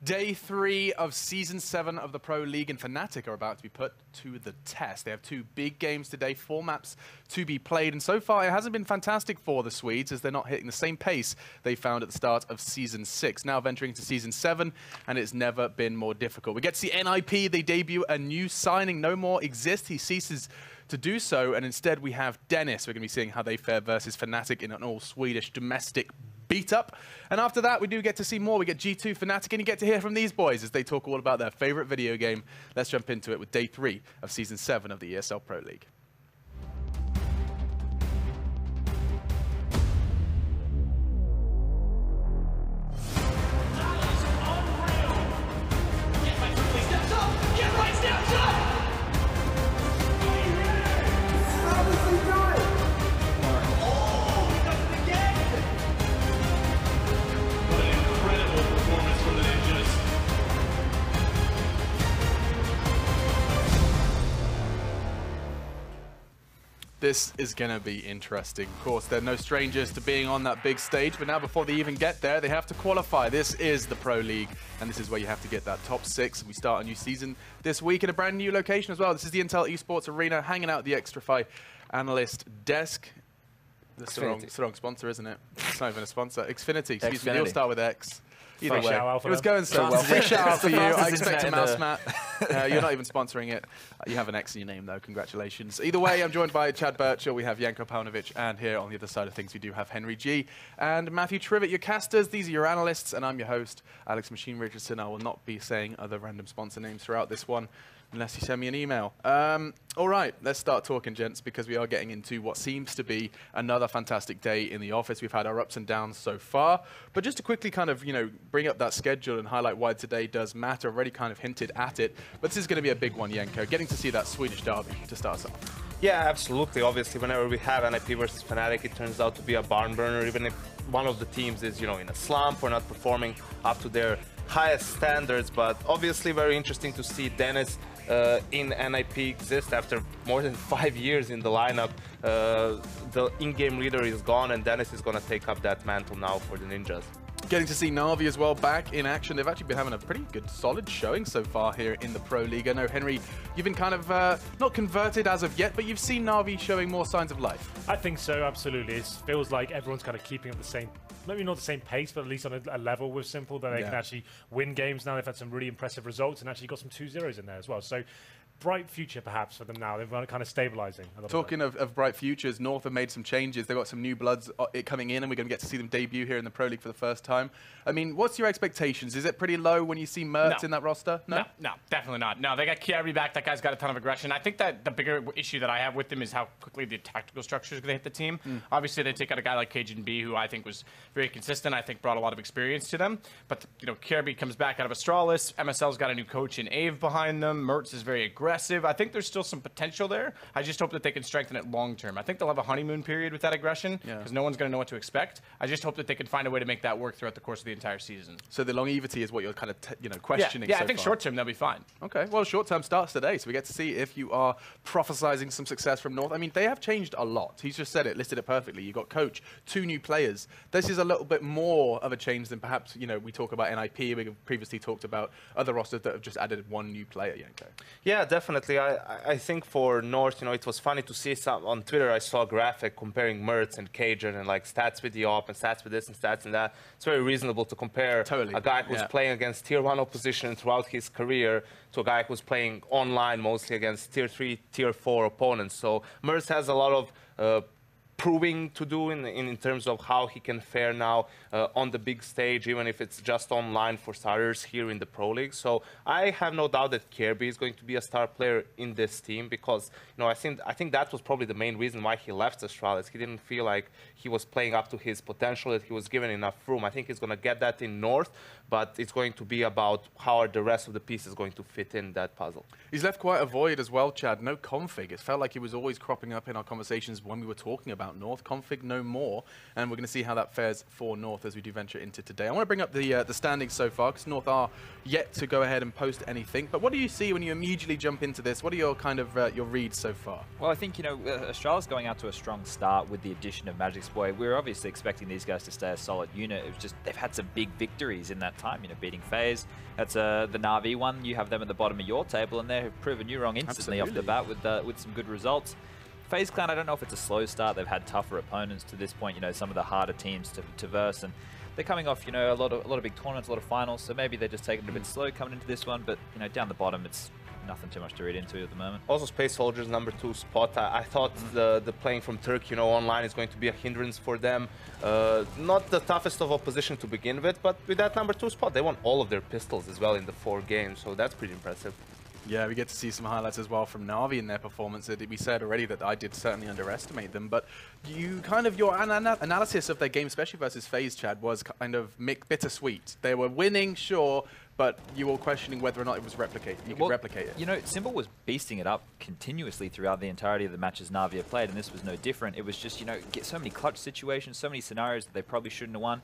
Day 3 of Season 7 of the Pro League, and fnatic are about to be put to the test. They have 2 big games today, 4 maps to be played, and so far it hasn't been fantastic for the Swedes as they're not hitting the same pace they found at the start of Season 6. Now venturing into Season 7, and it's never been more difficult. We get to see NiP, they debut a new signing, No More Exist. He ceases to do so, and instead we have Dennis. We're going to be seeing how they fare versus fnatic in an all-Swedish domestic beat up. And after that, we do get to see more. We get G2, fnatic, and you get to hear from these boys as they talk all about their favorite video game. Let's jump into it with Day 3 of Season 7 of the ESL Pro League. This is going to be interesting. Of course, they're no strangers to being on that big stage, but now before they even get there, they have to qualify. This is the Pro League, and this is where you have to get that top 6. We start a new season this week in a brand new location as well. This is the Intel Esports Arena, hanging out at the Xtrify analyst desk. That's the wrong sponsor, isn't it? It's not even a sponsor. Xfinity. Excuse me, you'll start with X. Either way, it was going so well. Free shout out for you. I expect a mouse mat. You're not even sponsoring it. You have an X in your name, though. Congratulations. Either way, I'm joined by Chad Birchall. We have Janko Paunovic. And here on the other side of things, we do have Henry G. and Matthew Trivet, your casters. These are your analysts. And I'm your host, Alex Machine Richardson. I will not be saying other random sponsor names throughout this one, unless you send me an email. All right, let's start talking, gents, because we are getting into what seems to be another fantastic day in the office. We've had our ups and downs so far, but just to quickly kind of, bring up that schedule and highlight why today does matter. I've already kind of hinted at it, but this is going to be a big one, Janko. Getting to see that Swedish derby to start us off. Yeah, absolutely. Obviously, whenever we have NiP versus fnatic, it turns out to be a barn burner, even if one of the teams is, in a slump or not performing up to their highest standards. But obviously very interesting to see Dennis in NiP exist after more than 5 years in the lineup. The in-game leader is gone, and Dennis is going to take up that mantle now for the Ninjas. Getting to see Na'Vi as well back in action. They've actually been having a pretty good, solid showing so far here in the Pro League. I know, Henry, you've been kind of not converted as of yet, but you've seen Na'Vi showing more signs of life. I think so, absolutely. It feels like everyone's kind of keeping up the same, maybe not the same pace, but at least on a level with Simple, that they can actually win games now. They've had some really impressive results and actually got some 2-0s in there as well. So bright future perhaps for them now. They're kind of stabilizing a little Talking bit. of bright futures, North have made some changes. They've got some new bloods coming in, and we're going to get to see them debut here in the Pro League for the first time. I mean, what's your expectations? Is it pretty low when you see Mertz in that roster? No, definitely not. No, they got Cbble back. That guy's got a ton of aggression. I think that the bigger issue that I have with him is how quickly the tactical structure is going to hit the team. Obviously, they take out a guy like Cbble, who I think was very consistent. I think brought a lot of experience to them. But, Cbble comes back out of Astralis. MSL's got a new coach in Ave behind them. Mertz is very aggressive. I think there's still some potential there. I just hope that they can strengthen it long term. I think they'll have a honeymoon period with that aggression because no one's going to know what to expect. I just hope that they can find a way to make that work throughout the course of the entire season. So the longevity is what you're kind of questioning. Yeah, I think short term they'll be fine. Okay, well, short term starts today, so we get to see if you are prophesizing some success from North. I mean, they have changed a lot. He's just said it, listed it perfectly. You got coach, 2 new players. This is a little bit more of a change than perhaps we talk about NiP. We've previously talked about other rosters that have just added 1 new player. Janko. Yeah, definitely. I think for North, it was funny to see some on Twitter. I saw a graphic comparing Mertz and Cajun and like stats with the op and stats with this and stats and that. It's very reasonable to compare a guy who's playing against tier 1 opposition throughout his career to a guy who's playing online mostly against tier 3, tier 4 opponents. So Mertz has a lot of proving to do in terms of how he can fare now on the big stage, even if it's just online for starters here in the Pro League. So I have no doubt that Cbble is going to be a star player in this team because I think that was probably the main reason why he left Astralis. He didn't feel like he was playing up to his potential, that he was given enough room. I think he's going to get that in North, but it's going to be about how are the rest of the pieces going to fit in that puzzle. He's left quite a void as well, Chad. No config. It felt like he was always cropping up in our conversations when we were talking about about North. Config no more, and we're going to see how that fares for North as we do venture into today. I want to bring up the standings so far, because North are yet to go ahead and post anything. But what do you see when you immediately jump into this? What are your kind of your reads so far? Well, I think, you know, Australia's going out to a strong start with the addition of Matchday. We're obviously expecting these guys to stay a solid unit. It's just they've had some big victories in that time, you know, beating FaZe. That's the Na'Vi one. You have them at the bottom of your table, and they've proven you wrong instantly off the bat with some good results. FaZe Clan, I don't know if it's a slow start. They've had tougher opponents to this point, you know, some of the harder teams to verse, and they're coming off, you know, a lot of big tournaments, a lot of finals, so maybe they're just taking it a bit slow coming into this one, but, you know, down the bottom, it's nothing too much to read into at the moment. Also, Space Soldiers #2 spot. I thought the playing from Turkey, you know, online is going to be a hindrance for them. Not the toughest of opposition to begin with, but with that #2 spot, they won all of their pistols as well in the 4 games, so that's pretty impressive. Yeah, we get to see some highlights as well from Na'Vi in their performance. We said already that I did certainly underestimate them, but you kind of, your analysis of their game, especially versus FaZe, Chad, was kind of bittersweet. They were winning, sure, but you were questioning whether or not it was you could replicate it. You know, Cbble was beasting it up continuously throughout the entirety of the matches Na'Vi have played, and this was no different. It was just, you know, get so many clutch situations, so many scenarios that they probably shouldn't have won.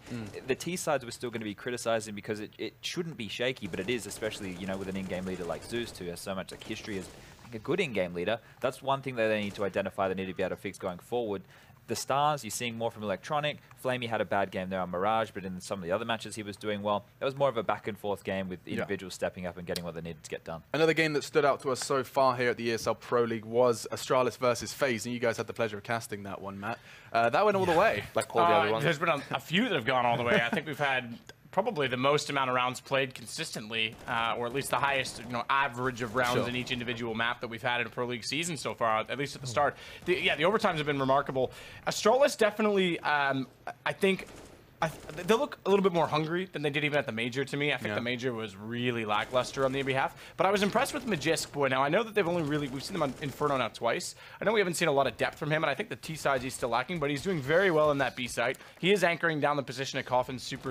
The T sides were still going to be criticizing because it shouldn't be shaky, but it is, especially, you know, with an in-game leader like Zeus, who has so much like history as a good in-game leader. That's one thing that they need to identify, they need to be able to fix going forward. The stars, you're seeing more from Electronic. Flamey had a bad game there on Mirage, but in some of the other matches he was doing well. It was more of a back and forth game with individuals stepping up and getting what they needed to get done. Another game that stood out to us so far here at the ESL Pro League was Astralis versus FaZe, and you guys had the pleasure of casting that one, Matt. That went all the way. Like all the other ones. There's been a few that have gone all the way. I think we've had probably the most amount of rounds played consistently, or at least the highest, you know, average of rounds in each individual map that we've had in a Pro League season so far, at least at the start. The overtimes have been remarkable. Astralis definitely, I think, they look a little bit more hungry than they did even at the Major to me. I think the Major was really lackluster on their behalf. But I was impressed with Magisk Boy. Now, I know that they've only we've seen them on Inferno now twice. I know we haven't seen a lot of depth from him, and I think the T side he's still lacking, but he's doing very well in that B site. He is anchoring down the position at Coffin super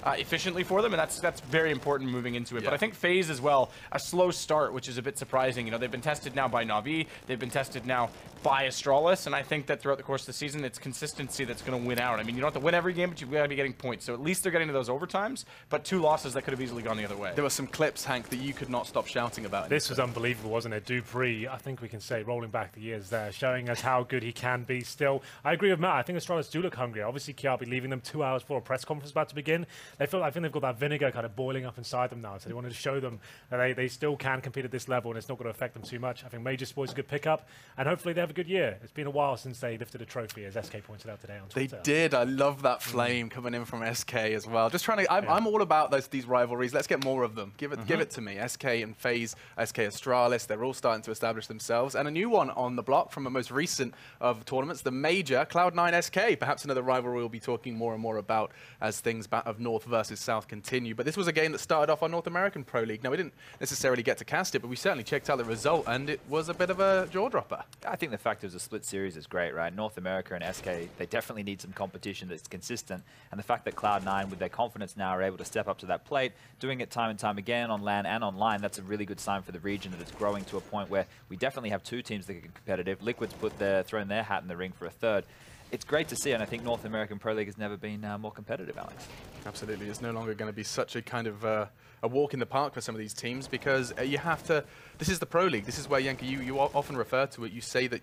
efficiently for them, and that's very important moving into it. But I think FaZe as well, a slow start, which is a bit surprising. You know, they've been tested now by Na'Vi, they've been tested now by Astralis, and I think that throughout the course of the season, it's consistency that's going to win out. I mean, you don't have to win every game, but you've got to be getting points. So at least they're getting to those overtimes, but 2 losses that could have easily gone the other way. There were some clips, Hank, that you could not stop shouting about. This was unbelievable, wasn't it? Dupree, I think we can say, rolling back the years there, showing us how good he can be still. I agree with Matt. I think Astralis do look hungry. Obviously, Cbble leaving them 2 hours before a press conference about to begin. I think they've got that vinegar kind of boiling up inside them now, so they wanted to show them that they still can compete at this level, and it's not going to affect them too much. I think Major Sport's a good pickup, and hopefully they have a good year. It's been a while since they lifted a trophy, as SK pointed out today on Twitter. They did. I love that flame coming in from SK as well. Just trying to. I'm all about these rivalries. Let's get more of them. Give it to me. SK and FaZe, SK Astralis. They're all starting to establish themselves, and a new one on the block from the most recent of tournaments, the Major Cloud9 SK. Perhaps another rivalry we'll be talking more and more about as things of North versus South continue. But this was a game that started off on North American Pro League. Now, we didn't necessarily get to cast it, but we certainly checked out the result, and it was a bit of a jaw-dropper. I think the fact it was a split series is great, right? North America and SK, they definitely need some competition that's consistent, and the fact that Cloud9, with their confidence now, are able to step up to that plate, doing it time and time again on LAN and online, that's a really good sign for the region that it's growing to a point where we definitely have 2 teams that are competitive. Liquid's thrown their hat in the ring for a third. It's great to see, and I think North American Pro League has never been more competitive, Alex. Absolutely. It's no longer going to be such a kind of a walk in the park for some of these teams, because you have to. This is the Pro League. This is where, Yankee, you often refer to it. You say that,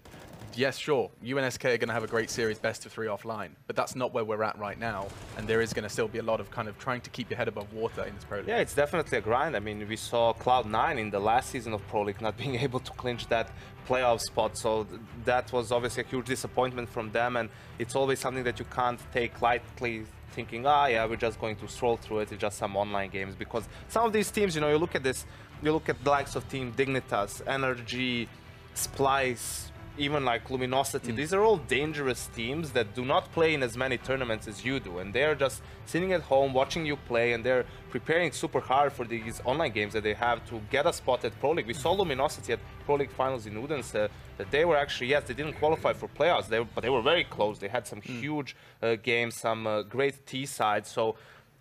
yes, sure, you and SK are going to have a great series, best of 3 offline, but that's not where we're at right now, and there is going to still be a lot of kind of trying to keep your head above water in this Pro League. Yeah, it's definitely a grind. I mean, we saw Cloud9 in the last season of Pro League not being able to clinch that playoff spot, so that was obviously a huge disappointment from them, and it's always something that you can't take lightly, thinking, yeah, we're just going to stroll through it, it's just some online games, because some of these teams, you know, you look at this, you look at the likes of Team Dignitas, NRG, Splice, even like Luminosity, these are all dangerous teams that do not play in as many tournaments as you do, and they're just sitting at home watching you play, and they're preparing super hard for these online games that they have to get a spot at Pro League. We saw Luminosity at Pro League finals in Odense, that they were actually, yes, they didn't qualify for playoffs, but they were very close. They had some huge games, some great T sides, so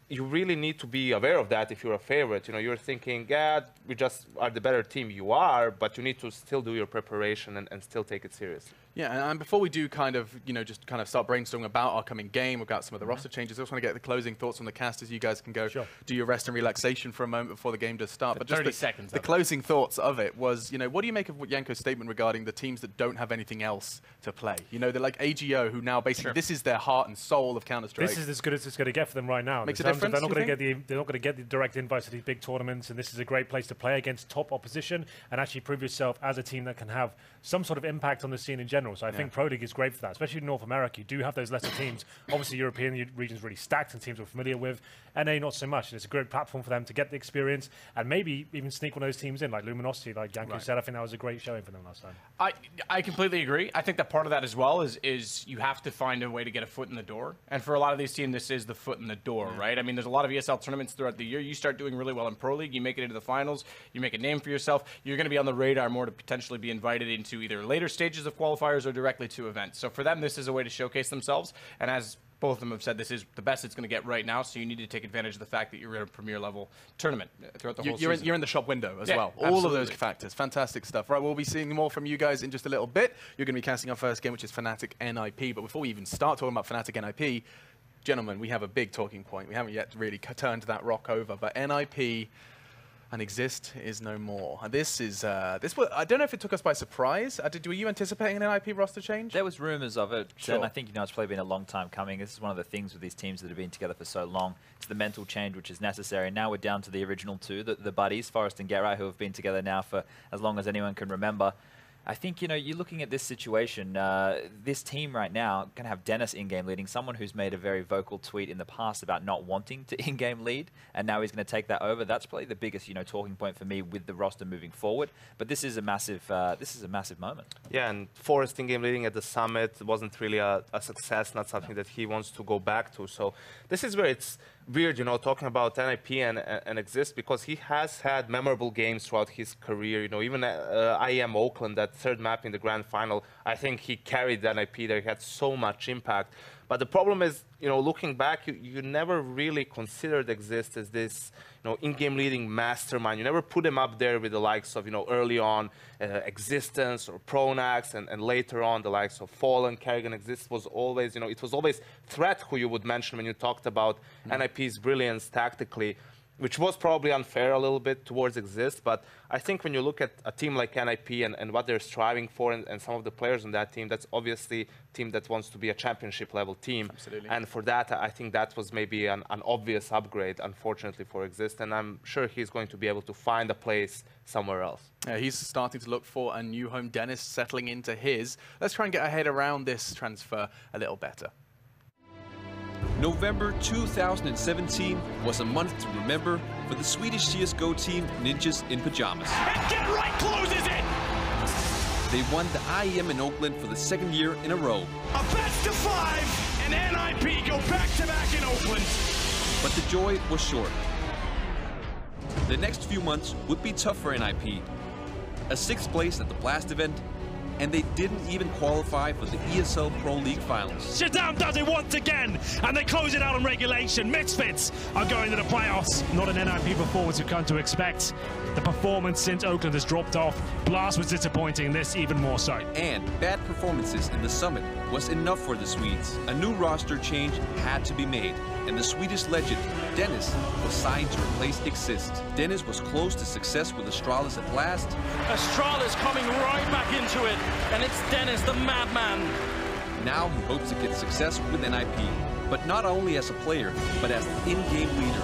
you really need to be aware of that if you're a favorite. You know, you're thinking, yeah, we just are the better team. You are, but you need to still do your preparation and still take it seriously. Yeah, and before we do kind of, just kind of start brainstorming about our coming game, about some of the roster changes, I just want to get the closing thoughts from the casters. You guys can go do your rest and relaxation for a moment before the game does start. But just 30 seconds. The closing thoughts of it was, what do you make of Yanko's statement regarding the teams that don't have anything else to play? They're like AGO, who now basically, this is their heart and soul of Counter-Strike. This is as good as it's going to get for them right now. Makes a difference, they're not going to get the direct invites to these big tournaments, and this is a great place to play against top opposition and actually prove yourself as a team that can have some sort of impact on the scene in general. So I think Pro League is great for that, especially in North America. You do have those lesser teams. Obviously, European region's really stacked and teams we're familiar with. NA, not so much. And it's a great platform for them to get the experience and maybe even sneak one of those teams in, like Luminosity, like Yanko said. I think that was a great showing for them last time. I completely agree. I think that part of that as well is you have to find a way to get a foot in the door. And for a lot of these teams, this is the foot in the door, right? I mean, there's a lot of ESL tournaments throughout the year. You start doing really well in Pro League, you make it into the finals, you make a name for yourself, you're going to be on the radar more to potentially be invited into either later stages of qualifiers or directly to events. So for them, this is a way to showcase themselves. And as both of them have said, this is the best it's going to get right now, so you need to take advantage of the fact that you're in a premier level tournament throughout the whole season. You're in the shop window as well. Absolutely. All of those factors. Fantastic stuff. Right, we'll be seeing more from you guys in just a little bit. You're going to be casting our first game, which is fnatic NiP. But before we even start talking about fnatic NiP, gentlemen, we have a big talking point. We haven't yet really turned that rock over, but NiP and Exist is no more. And this was, I don't know if it took us by surprise. Were you anticipating an NiP roster change? There was rumors of it, and I think it's probably been a long time coming. This is one of the things with these teams that have been together for so long. It's the mental change which is necessary. Now we're down to the original two, the buddies, Forrest and Gerai, who have been together now for as long as anyone can remember. I think, you're looking at this situation, this team right now going to have Dennis in-game leading, someone who's made a very vocal tweet in the past about not wanting to in-game lead, and now he's going to take that over. That's probably the biggest, talking point for me with the roster moving forward. But this is a massive moment. Yeah, and Forrest in-game leading at the Summit wasn't really a success, not something that he wants to go back to. So this is where it's weird, talking about NiP and Exist, because he has had memorable games throughout his career. Even IEM Oakland, that third map in the grand final, I think he carried NiP there. He had so much impact. But the problem is, looking back, you never really considered Exist as this, in-game leading mastermind. You never put him up there with the likes of, early on Existence or Pronax, and later on the likes of Fallen, Kerrigan. Exist was always, it was always Threat who you would mention when you talked about NiP's brilliance tactically, which was probably unfair a little bit towards Exist. But I think when you look at a team like NiP and what they're striving for, and some of the players on that team, that's obviously a team that wants to be a championship level team. Absolutely. And for that, I think that was maybe an obvious upgrade, unfortunately, for Exist. And I'm sure he's going to be able to find a place somewhere else. Yeah, he's starting to look for a new home. Dennis settling into his. Let's try and get our head around this transfer a little better. November 2017 was a month to remember for the Swedish CSGO team Ninjas in Pajamas. And Get Right closes it! They won the IEM in Oakland for the second year in a row. A best of 5, and NiP go back-to-back in Oakland. But the joy was short. The next few months would be tough for NiP. A 6th place at the Blast event, and they didn't even qualify for the ESL Pro League finals. Shutdown does it once again, and they close it out on regulation. Misfits are going to the playoffs. Not an NiP performance we've come to expect. The performance since Oakland has dropped off. Blast was disappointing, this even more so. And bad performances in the Summit was enough for the Swedes. A new roster change had to be made, and the Swedish legend, Dennis, was signed to replace Exist. Dennis was close to success with Astralis at Blast. Astralis coming right back into it, and it's Dennis, the madman. Now he hopes to get success with NiP, but not only as a player, but as an in-game leader.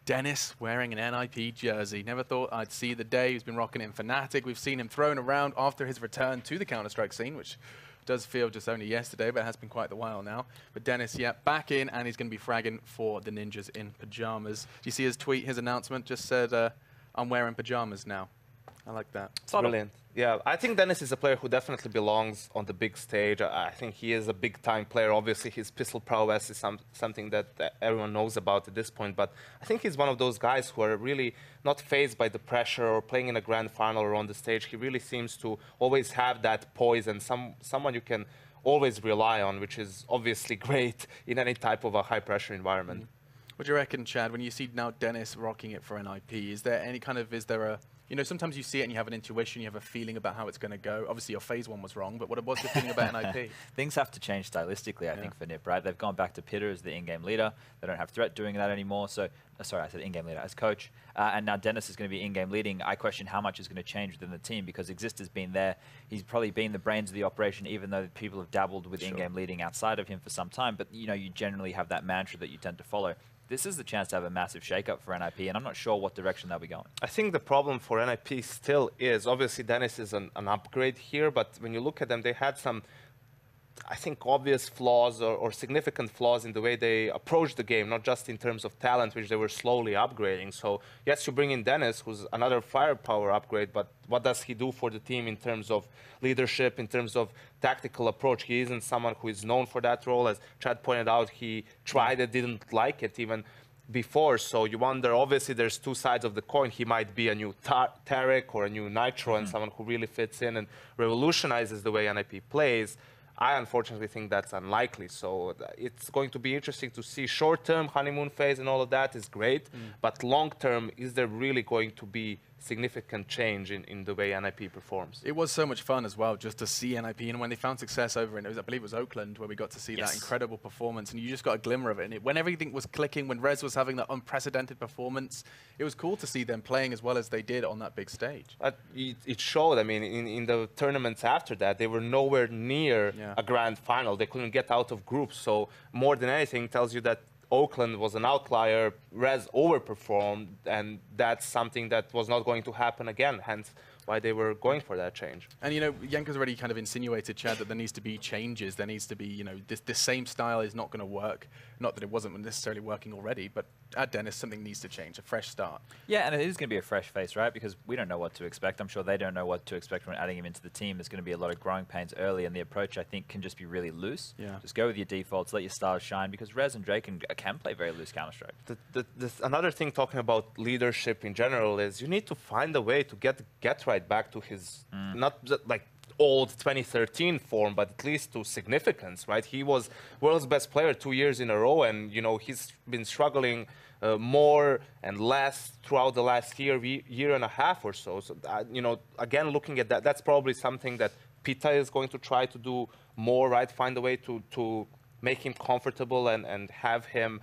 Dennis wearing an NiP jersey. Never thought I'd see the day. He's been rocking it in fnatic. We've seen him thrown around after his return to the Counter-Strike scene, which does feel just only yesterday, but it has been quite a while now. But Dennis, yeah, back in, and he's going to be fragging for the Ninjas in Pajamas. Do you see his tweet, his announcement? Just said, I'm wearing pajamas now. I like that. It's brilliant. Yeah, I think Dennis is a player who definitely belongs on the big stage. I think he is a big-time player. Obviously, his pistol prowess is something that everyone knows about at this point. But I think he's one of those guys who are really not fazed by the pressure or playing in a grand final or on the stage. He really seems to always have that poise and someone you can always rely on, which is obviously great in any type of a high-pressure environment. What do you reckon, Chad, when you see now Dennis rocking it for NiP, is there any kind of, is there a, you know, sometimes you see it and you have an intuition, you have a feeling about how it's going to go. Obviously, your phase one was wrong, but what's the feeling about NiP? Things have to change stylistically, I think, for NiP, right? They've gone back to Pitter as the in-game leader. They don't have Threat doing that anymore. So, sorry, I said in-game leader as coach. And now Dennis is going to be in-game leading. I question how much is going to change within the team because Exist has been there. He's probably been the brains of the operation, even though people have dabbled with in-game leading outside of him for some time. But, you know, you generally have that mantra that you tend to follow. This is the chance to have a massive shake-up for NiP, and I'm not sure what direction they'll be going. I think the problem for NiP still is, obviously Dennis is an upgrade here, but when you look at them, they had some, I think, obvious flaws or significant flaws in the way they approached the game, not just in terms of talent, which they were slowly upgrading. So yes, you bring in Dennis, who's another firepower upgrade, but what does he do for the team in terms of leadership, in terms of tactical approach? He isn't someone who is known for that role. As Chad pointed out, he tried it, didn't like it even before. So you wonder, obviously there's two sides of the coin. He might be a new Tarek or a new Nitro and someone who really fits in and revolutionizes the way NiP plays. I unfortunately think that's unlikely. So it's going to be interesting to see. Short-term honeymoon phase and all of that is great, but long-term, is there really going to be significant change in the way NiP performs? It was so much fun as well just to see NiP, and when they found success over in, I believe it was Oakland, where we got to see that incredible performance, and you just got a glimmer of it. And when everything was clicking, when Rez was having that unprecedented performance, it was cool to see them playing as well as they did on that big stage. It showed. I mean, in the tournaments after that, they were nowhere near a grand final. They couldn't get out of groups. So more than anything, tells you that Oakland was an outlier, Rez overperformed, and that's something that was not going to happen again, hence why they were going for that change. And, you know, Yenka's already kind of insinuated, Chad, that there needs to be changes. There needs to be, you know, this same style is not going to work. Not that it wasn't necessarily working already, but at Dennis, something needs to change, a fresh start. Yeah, and it is going to be a fresh face, right? Because we don't know what to expect. I'm sure they don't know what to expect when adding him into the team. There's going to be a lot of growing pains early, and the approach, I think, can just be really loose. Yeah. Just go with your defaults, let your stars shine, because Rez and Drake can play very loose Counter-Strike. Another thing talking about leadership in general is you need to find a way to get right back to his, not like old 2013 form, but at least to significance, right? He was world's best player 2 years in a row, and, you know, he's been struggling more and less throughout the last year and a half or so. So, you know, again, looking at that, that's probably something that Pita is going to try to do more, right? Find a way to make him comfortable and have him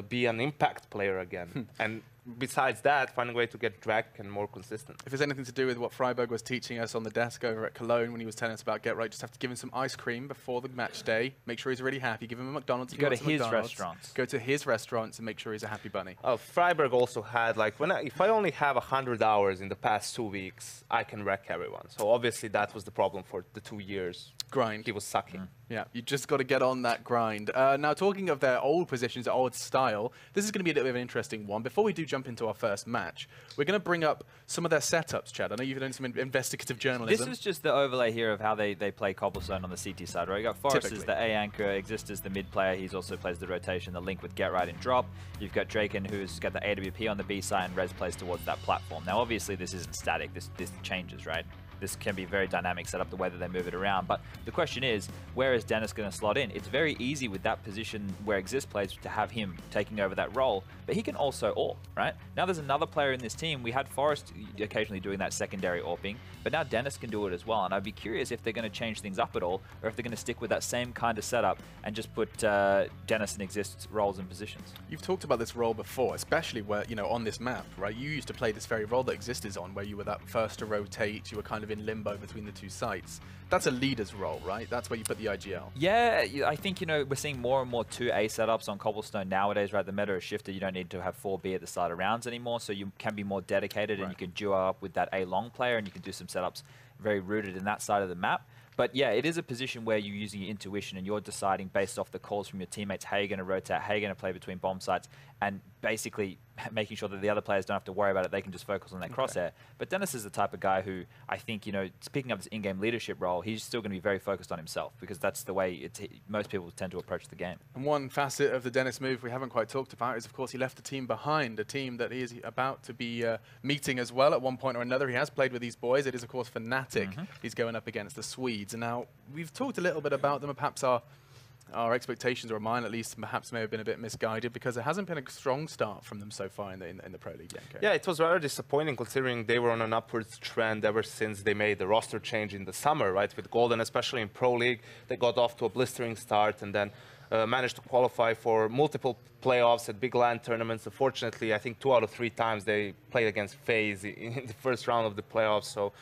be an impact player again. And besides that, find a way to get Drake and more consistent. If there's anything to do with what Freiburg was teaching us on the desk over at Cologne when he was telling us about Get Right, just have to give him some ice cream before the match day. Make sure he's really happy. Give him a McDonald's. Go to his restaurants. Go to his restaurants and make sure he's a happy bunny. Freiburg also had, like, if I only have 100 hours in the past 2 weeks, I can wreck everyone. So obviously that was the problem for the 2 years. Grind. He was sucking. Yeah, you just got to get on that grind. Now, talking of their old positions, their old style, this is going to be a little bit of an interesting one. Before we do jump into our first match, we're going to bring up some of their setups, Chad. I know you've done some investigative journalism. This is just the overlay here of how they play Cobblestone on the CT side, right? You got Forrest as the A anchor, Exist as the mid player. He also plays the rotation, the link with Get Right and Drop. You've got Draken, who's got the AWP on the B side, and Rez plays towards that platform. Now, obviously, this isn't static. This changes, right? This can be very dynamic set up the way that they move it around. But the question is, where is Dennis going to slot in? It's very easy with that position where Exist plays to have him taking over that role, but he can also AWP, right? Now there's another player in this team. We had Forrest occasionally doing that secondary AWPing, but now Dennis can do it as well. And I'd be curious if they're going to change things up at all, or if they're going to stick with that same kind of setup and just put Dennis and Exist's roles and positions. You've talked about this role before, especially where, you know, on this map, right? You used to play this very role that Exist is on, where you were that first to rotate, you were kind of in limbo between the two sites. That's a leader's role, right? That's where you put the IGL. Yeah, I think, you know, we're seeing more and more 2A setups on Cobblestone nowadays, right? The meta has shifted. You don't need to have 4B at the start of rounds anymore, so you can be more dedicated, and you can duo up with that A long player, and you can do some setups very rooted in that side of the map. But yeah, it is a position where you're using your intuition and you're deciding based off the calls from your teammates how you're going to rotate, how you're going to play between bomb sites, and basically making sure that the other players don't have to worry about it. They can just focus on their crosshair. But Dennis is the type of guy who I think, you know, picking up this in-game leadership role, he's still going to be very focused on himself because that's the way most people tend to approach the game. And one facet of the Dennis move we haven't quite talked about is, of course, he left the team behind, a team that he is about to be meeting as well at one point or another. He has played with these boys. It is, of course, fnatic. He's going up against the Swedes. And now we've talked a little bit about them. Perhaps our expectations, or mine at least, perhaps may have been a bit misguided because it hasn't been a strong start from them so far in the Pro League game. Yeah, it was rather disappointing considering they were on an upwards trend ever since they made the roster change in the summer, right? With Golden, especially in Pro League, they got off to a blistering start and then managed to qualify for multiple playoffs at big LAN tournaments. Unfortunately, I think 2 out of 3 times they played against FaZe in the first round of the playoffs. So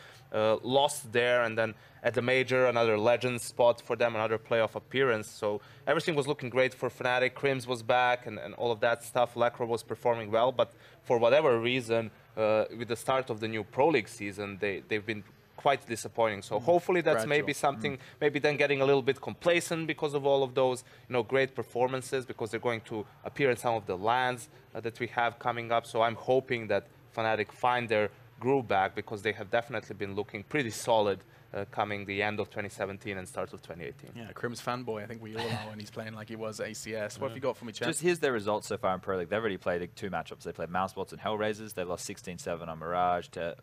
lost there, and then at the major, another legend spot for them, another playoff appearance. So everything was looking great for fnatic. Crims was back and all of that stuff. Lacro was performing well, but for whatever reason, with the start of the new Pro League season, they've been quite disappointing. So hopefully that's maybe something, maybe then getting a little bit complacent because of all of those, you know, great performances, because they're going to appear in some of the LANs that we have coming up. So I'm hoping that fnatic find their groove back, because they have definitely been looking pretty solid coming the end of 2017 and start of 2018. Yeah, Crims fanboy, I think we all are when he's playing like he was ACS. What have you got for me, Chad? Just here's their results so far in Pro League. They've already played 2 matchups. They played Mousesports and Hellraisers. They lost 16-7 on Mirage to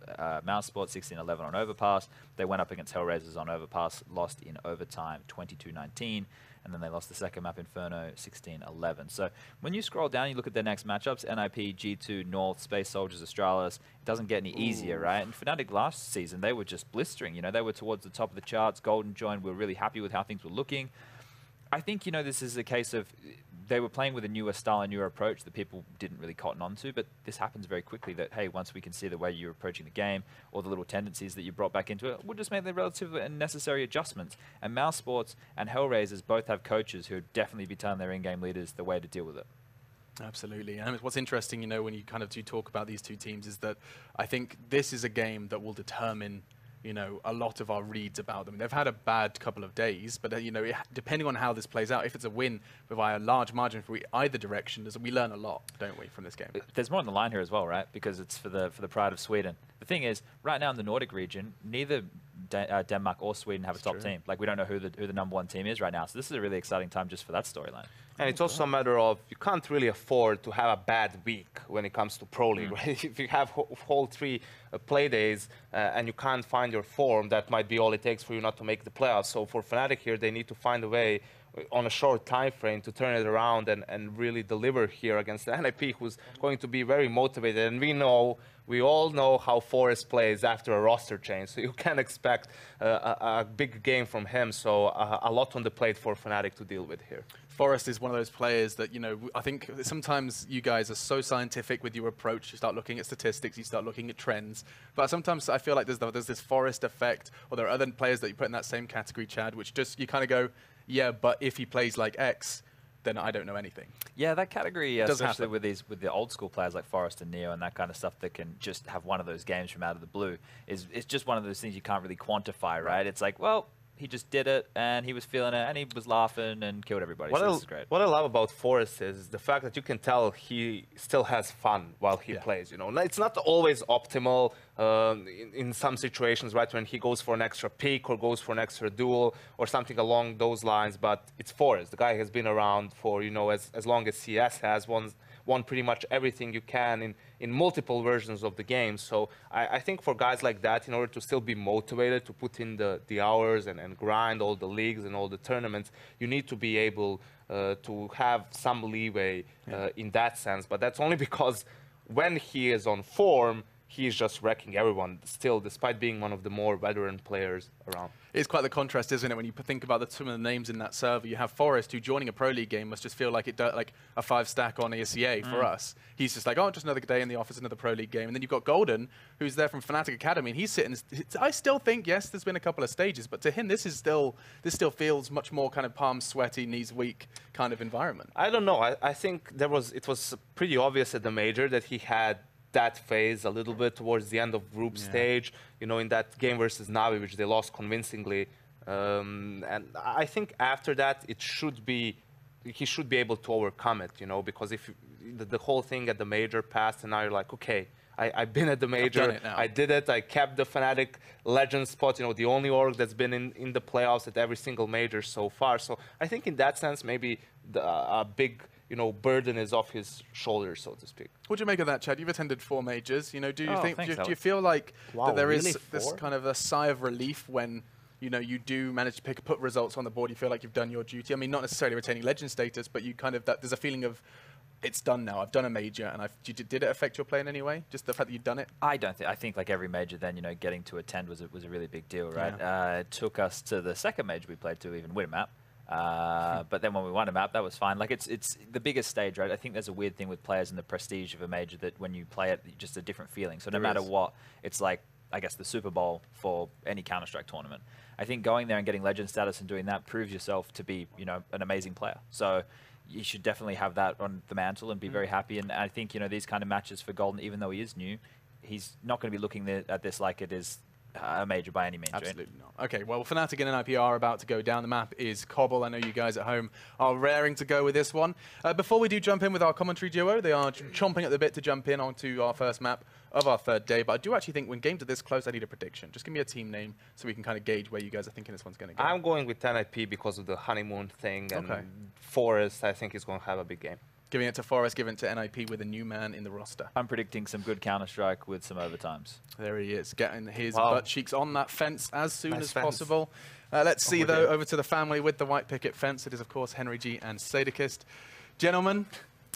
Mousesports, 16-11 on Overpass. They went up against Hellraisers on Overpass, lost in overtime 22-19. And then they lost the second map, Inferno, 16-11. So when you scroll down, you look at their next matchups, NiP, G2, North, Space Soldiers, Astralis. It doesn't get any easier, right? And fnatic last season, they were just blistering. You know, they were towards the top of the charts. Golden joined. We were really happy with how things were looking. I think, you know, this is a case of they were playing with a newer style and newer approach that people didn't really cotton on to, but this happens very quickly that, hey, once we can see the way you're approaching the game or the little tendencies that you brought back into it, we'll just make the relative and necessary adjustments. And Mousesports and Hellraisers both have coaches who definitely be telling their in-game leaders the way to deal with it. Absolutely. And what's interesting, you know, when you kind of do talk about these two teams is that I think this is a game that will determine, you know, a lot of our reads about them. They've had a bad couple of days, but, you know, depending on how this plays out, if it's a win by a large margin for either direction, we learn a lot, don't we, from this game? There's more on the line here as well, right? Because it's for the pride of Sweden. The thing is, right now in the Nordic region, neither Denmark or Sweden have a top team. Like, we don't know who the #1 team is right now. So this is a really exciting time just for that storyline. And it's also a matter of, you can't really afford to have a bad week when it comes to Pro League, right? If you have whole 3 play days and you can't find your form, that might be all it takes for you not to make the playoffs. So for fnatic here, they need to find a way on a short time frame to turn it around and really deliver here against the NiP, who's going to be very motivated. And we all know how Forest plays after a roster change, so you can expect a big game from him. So a lot on the plate for fnatic to deal with here. Forest is one of those players that, you know, I think sometimes you guys are so scientific with your approach. You start looking at statistics, you start looking at trends. But sometimes I feel like there's this Forest effect, or there are other players that you put in that same category, Chad, which just you kind of go, yeah, but if he plays like X, then I don't know anything. Yeah, that category, especially with the old school players like Forest and Neo and that kind of stuff that can just have one of those games from out of the blue, it's just one of those things you can't really quantify, right? It's like, well, he just did it, and he was feeling it, and he was laughing and killed everybody. So this is great. What I love about Forest is the fact that you can tell he still has fun while he plays. You know, it's not always optimal in some situations, right? When he goes for an extra pick or goes for an extra duel or something along those lines. But it's Forest. The guy has been around for, you know, as long as CS has. Won pretty much everything you can in multiple versions of the game. So I think for guys like that, in order to still be motivated to put in the hours and grind all the leagues and all the tournaments, you need to be able to have some leeway in that sense. But that's only because when he is on form, he is just wrecking everyone still, despite being one of the more veteran players around. It's quite the contrast, isn't it, when you think about some of the names in that server. You have Forest, who joining a Pro League game must just feel like like a 5-stack on ESEA for us. He's just like, oh, just another day in the office, another Pro League game. And then you've got Golden, who's there from fnatic Academy, and he's sitting. I still think, yes, there's been a couple of stages, but to him, this still feels much more kind of palms sweaty, knees weak kind of environment. I don't know. I think it was pretty obvious at the major that he had that phase a little bit towards the end of group stage, you know, in that game versus Navi, which they lost convincingly. And I think after that, it should be he should be able to overcome it, you know, because if the whole thing at the major passed, and now you're like, okay, I've been at the major, I did it, I kept the Fnatic legend spot, you know, the only org that's been in the playoffs at every single major so far. So I think in that sense, maybe a big, you know, burden is off his shoulders, so to speak. What do you make of that, Chad? You've attended 4 majors. You know, do you think? Do you feel like that there is this kind of a sigh of relief when, you know, you do manage to put results on the board? You feel like you've done your duty. I mean, not necessarily retaining legend status, but you kind of there's a feeling of, it's done now. I've done a major, and did it affect your play in any way? Just the fact that you've done it? I don't think. I think like every major, then, you know, getting to attend was a really big deal, right? Yeah. It took us to the second major we played to even win a map. But then when we won a map, that was fine. Like it's the biggest stage, right? I think there's a weird thing with players and the prestige of a major that when you play it, just a different feeling. So no matter what, it's like, I guess, the Super Bowl for any Counter-Strike tournament. I think going there and getting legend status and doing that proves yourself to be, you know, an amazing player. So you should definitely have that on the mantle and be very happy. And I think, you know, these kind of matches for Golden, even though he is new, he's not going to be looking at this like it is a major by any means. Absolutely not. Okay, well, Fnatic and NiP are about to go down. The map is Cbble. I know you guys at home are raring to go with this one. Before we do jump in with our commentary duo, they are chomping at the bit to jump in onto our first map of our 3rd day. But I do actually think when games are this close, I need a prediction. Just give me a team name so we can kind of gauge where you guys are thinking this one's going to go. I'm going with NiP because of the honeymoon thing. And Forest, I think, is going to have a big game. Giving it to Forest, giving it to NiP with a new man in the roster. I'm predicting some good Counter-Strike with some overtimes. There he is, getting his butt cheeks on that fence as soon as possible. Let's see, though, over to the family with the white picket fence. It is, of course, Henry G and Sadikist. Gentlemen,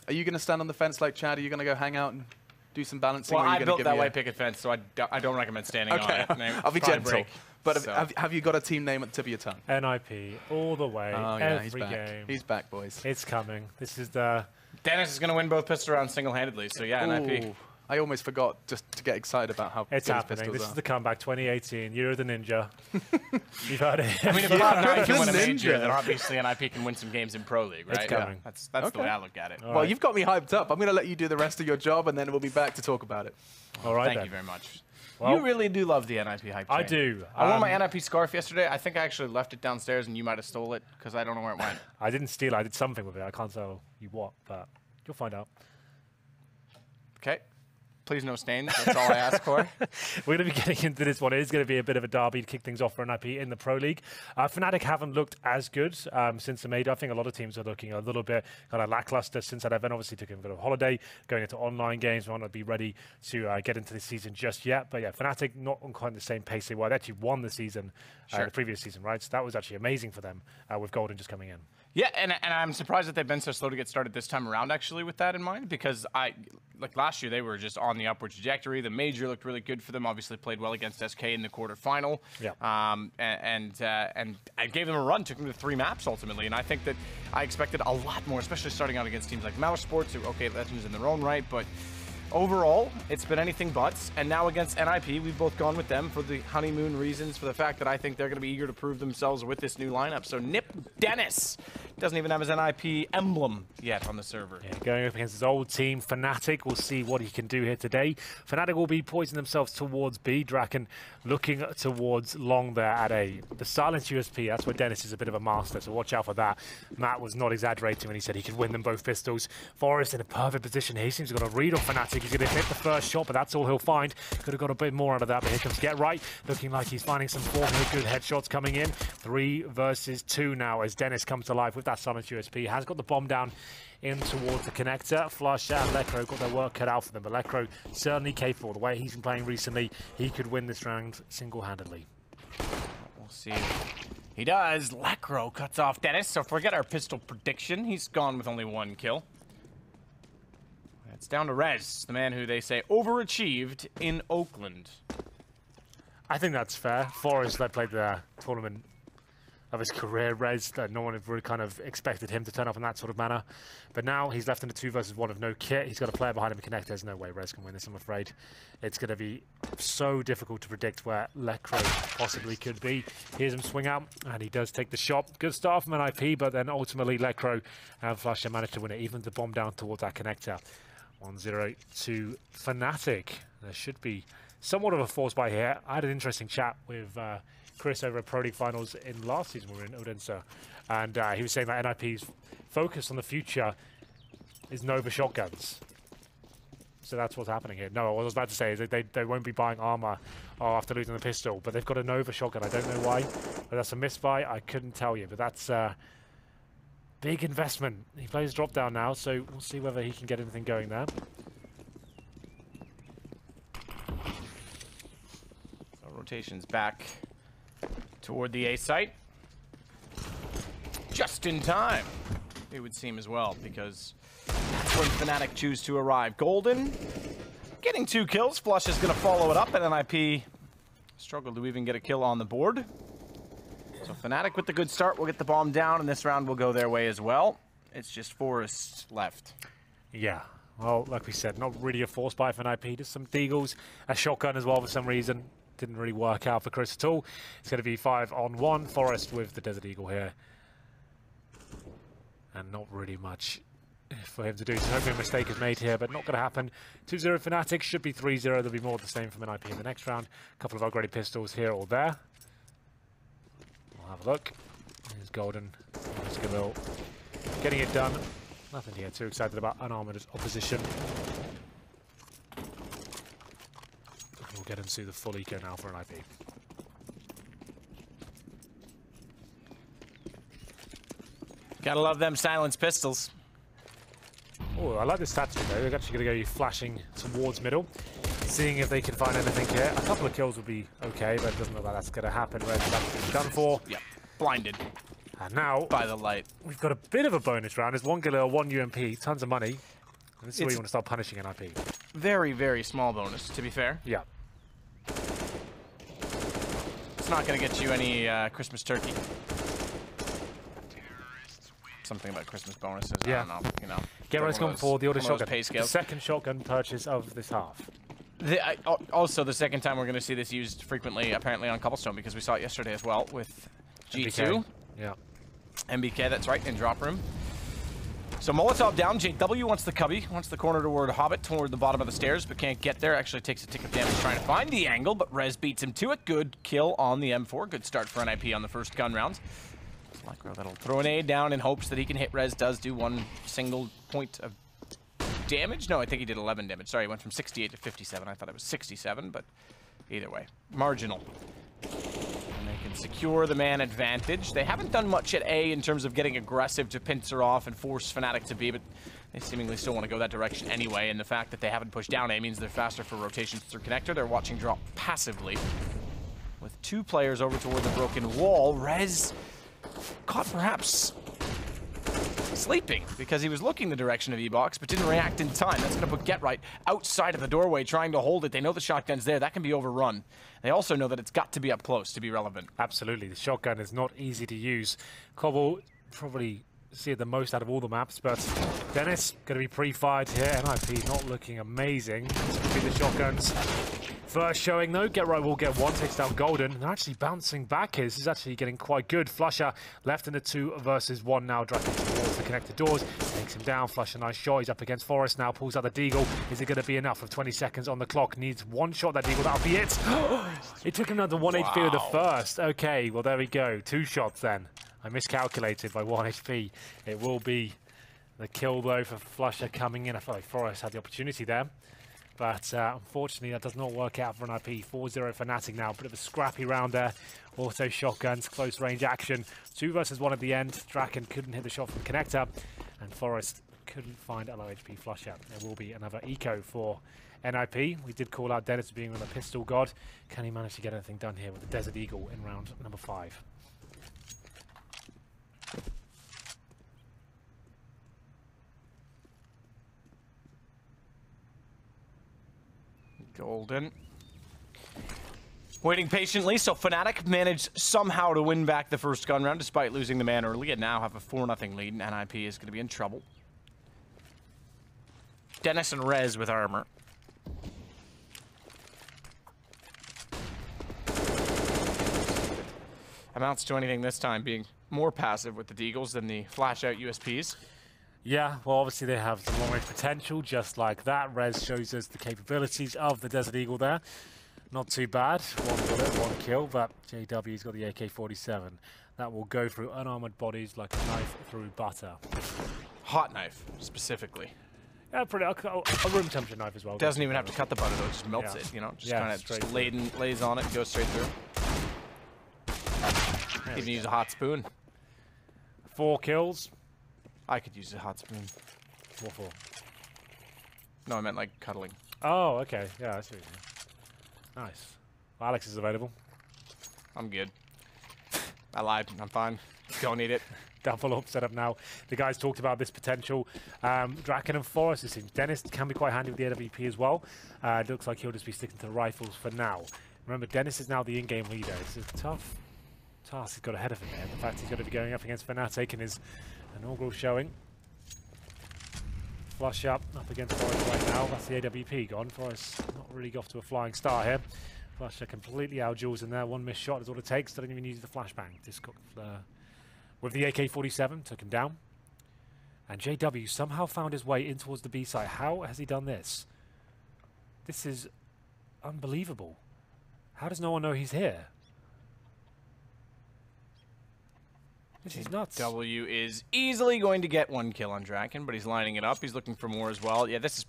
are you going to stand on the fence like Chad? Are you going to go hang out and do some balancing? Well, I built that white picket fence, so I don't recommend standing on it. I'll be gentle. But have you got a team name at the tip of your tongue? NiP, all the way, every game. He's back, boys. It's coming. This is the... Dennis is going to win both pistol rounds single-handedly, so yeah, NiP. I almost forgot just to get excited about how it's happening. This is the comeback 2018, Year of the Ninja. You've heard it. I mean, if NiP can win a major, then obviously NiP can win some games in Pro League, right? It's coming. Yeah. That's the way I look at it. Well, you've got me hyped up. I'm going to let you do the rest of your job, and then we'll be back to talk about it. All right, Thank you very much. Well, you really do love the NiP hype train. I do. I wore my NiP scarf yesterday. I think I actually left it downstairs, and you might have stole it, because I don't know where it went. I didn't steal it. I did something with it. I can't tell you what, but you'll find out. Okay. Please no stains. That's all I ask for. We're going to be getting into this one. It is going to be a bit of a derby to kick things off for NiP in the Pro League. Fnatic haven't looked as good since the major. I think a lot of teams are looking a little bit kind of lackluster since that event. Obviously took a bit of a holiday, going into online games. We might not be ready to get into the season just yet. But yeah, Fnatic not on quite the same pace they were. They actually won the season, the previous season, right? So that was actually amazing for them with Golden just coming in. Yeah, and I'm surprised that they've been so slow to get started this time around, actually, with that in mind, because like last year, they were just on the upward trajectory. The major looked really good for them. Obviously, played well against SK in the quarterfinal. Yeah. And I gave them a run, took them to 3 maps ultimately. And I think that I expected a lot more, especially starting out against teams like Malisports, who, okay, legends in their own right, but overall, it's been anything but. And now against NiP, we've both gone with them for the honeymoon reasons, for the fact that I think they're going to be eager to prove themselves with this new lineup. So NiP Dennis doesn't even have his NiP emblem yet on the server. Yeah, going up against his old team, Fnatic. We'll see what he can do here today. Fnatic will be poising themselves towards B. Draken looking towards long there at A. The silent USP, that's where Dennis is a bit of a master, so watch out for that. Matt was not exaggerating when he said he could win them both pistols. Forrest in a perfect position here. He seems to have got a read on Fnatic. He's going to hit the first shot, but that's all he'll find. Could have got a bit more out of that, but here comes Get Right. Looking like he's finding some form here. Good headshots coming in. 3 versus 2 now as Dennis comes to life with that silent USP. Has got the bomb down in towards the connector. Flush and Lekro got their work cut out for them, but Lekro certainly capable. The way he's been playing recently, he could win this round single-handedly. We'll see. He does. Lekro cuts off Dennis, so forget our pistol prediction. He's gone with only 1 kill. It's down to Rez, the man who they say overachieved in Oakland. I think that's fair. Forrest played the tournament of his career. Rez, no one had really kind of expected him to turn up in that sort of manner. But now he's left in a 2 versus 1 of no kit. He's got a player behind him to connect. There's no way Rez can win this, I'm afraid. It's going to be so difficult to predict where Lekro possibly could be. Here's him swing out, and he does take the shot. Good start from NiP, but then ultimately Lekro and Flusher managed to win it, even the bomb down towards that connector. 1-0 to Fnatic. There should be somewhat of a force by here. I had an interesting chat with Chris over at Pro League Finals in last season. We were in Odense, and he was saying that NiP's focus on the future is Nova shotguns. So that's what's happening here. No, what I was about to say is that they won't be buying armor after losing the pistol, but they've got a Nova shotgun. I don't know why, but that's a misbuy. I couldn't tell you, but that's big investment. He plays drop down now, so we'll see whether he can get anything going there. So rotations back toward the A site. Just in time, it would seem as well, because that's when fnatic choose to arrive. Golden getting 2 kills. Flush is going to follow it up, and NiP struggled to even get a kill on the board. So fnatic with the good start will get the bomb down, and this round will go their way as well. It's just Forest left. Yeah, well, like we said, not really a force buy for NiP. Just some deagles, a shotgun as well for some reason. Didn't really work out for Chris at all. It's going to be 5-on-1. Forest with the Desert Eagle here. And not really much for him to do. So hopefully a mistake is made here, but not going to happen. 2-0 fnatic, should be 3-0. There'll be more of the same from NiP in the next round. A couple of upgraded pistols here or there. We'll have a look. Here's Golden. Cbble getting it done. Nothing here too excited about unarmored opposition. We'll get into the full eco now for NiP. Gotta love them silence pistols. Oh, I like this strategy though. They're actually going to go flashing towards middle, seeing if they can find anything here. A couple of kills would be okay, but it doesn't look like that's going to happen. Red's about to be done for. Yep, blinded. And now, by the light, we've got a bit of a bonus round. There's 1 Galil, 1 UMP, tons of money. And this is where you want to start punishing NiP. Very, very small bonus, to be fair. Yeah. It's not going to get you any Christmas turkey. Something about Christmas bonuses. Yeah. I don't know. You know. Get ready to come for the other shotgun. Pay The second shotgun purchase of this half. Also, the second time we're going to see this used frequently, apparently on Cobblestone, because we saw it yesterday as well with G2. MBK. Yeah. MBK, that's right, in drop room. So Molotov down. JW wants the cubby, wants the corner toward Hobbit, toward the bottom of the stairs, but can't get there. Actually takes a tick of damage trying to find the angle, but Rez beats him to it. Good kill on the M4. Good start for NiP on the first gun round. Micro that'll throw an A down in hopes that he can hit. Rez does do 1 single point of damage. No, I think he did 11 damage. Sorry, he went from 68 to 57. I thought it was 67, but either way, marginal. And they can secure the man advantage. They haven't done much at A in terms of getting aggressive to pincer off and force fnatic to B, but they seemingly still want to go that direction anyway, and the fact that they haven't pushed down A means they're faster for rotations through connector. They're watching drop passively. With 2 players over toward the broken wall, Rez caught perhaps sleeping because he was looking the direction of E-Box but didn't react in time. That's going to put Get Right outside of the doorway trying to hold it. They know the shotgun's there. That can be overrun. They also know that it's got to be up close to be relevant. Absolutely. The shotgun is not easy to use. Cobble probably see it the most out of all the maps, but Dennis going to be pre-fired here. NiP not looking amazing. This could be the shotguns. First showing though, Get Right will get 1, takes down Golden. They're actually bouncing back here. This is actually getting quite good. Flusher left in the 2 versus 1 now, dragging towards the connected doors. Takes him down. Flusher, nice shot. He's up against Forest now, pulls out the deagle. Is it going to be enough? With 20 seconds on the clock, needs 1 shot, that deagle, that'll be it. It took him down to 1 HP with the first. Okay, well there we go. 2 shots then. I miscalculated by 1 HP. It will be the kill though for Flusher coming in. I felt like Forest had the opportunity there. But unfortunately, that does not work out for NiP. 4-0 fnatic now. Bit of a scrappy round there. Also shotguns, close range action. 2 versus 1 at the end. Draken couldn't hit the shot from connector. And Forest couldn't find a low HP flusher. There will be another eco for NiP. We did call out Dennis being on the pistol god. Can he manage to get anything done here with the Desert Eagle in round number 5? Golden. Waiting patiently, so fnatic managed somehow to win back the first gun round despite losing the man early and now have a 4-0 lead, and NiP is going to be in trouble. Dennis and Rez with armor. Amounts to anything this time, being more passive with the Deagles than the flash-out USPs. Yeah, well, obviously they have some long-range potential, just like that. Rez shows us the capabilities of the Desert Eagle there. Not too bad. 1 bullet, 1 kill, but JW's got the AK-47. That will go through unarmored bodies like a knife through butter. Hot knife, specifically. Yeah, pretty. A room temperature knife as well. Doesn't even have to cut the butter though; it just melts it. You know, just kind of lays on it, and goes straight through. Even use a hot spoon. 4 kills. I could use a hot spoon. What for? No, I meant like cuddling. Oh, okay. Yeah, I see what you mean. Nice. Well, Alex is available. I'm good. I lied. I'm fine. Don't need it. Double up setup now. The guys talked about this potential. Draken and Forest, it seems. Dennis can be quite handy with the AWP as well. It looks like he'll just be sticking to the rifles for now. Remember, Dennis is now the in-game leader. It's a tough task he's got ahead of him there. The fact he's going to be going up against fnatic in his inaugural showing. Flush up against Forest right now. That's the AWP gone. Forest not really off to a flying start here. Flusher completely out-jewels in there. 1 missed shot is all it takes. Doesn't even use the flashbang. Disco with the AK-47, took him down. And JW somehow found his way in towards the B site. How has he done this? This is unbelievable. How does no one know he's here? This is nuts. W is easily going to get 1 kill on Draken, but he's lining it up. He's looking for more as well. Yeah, this is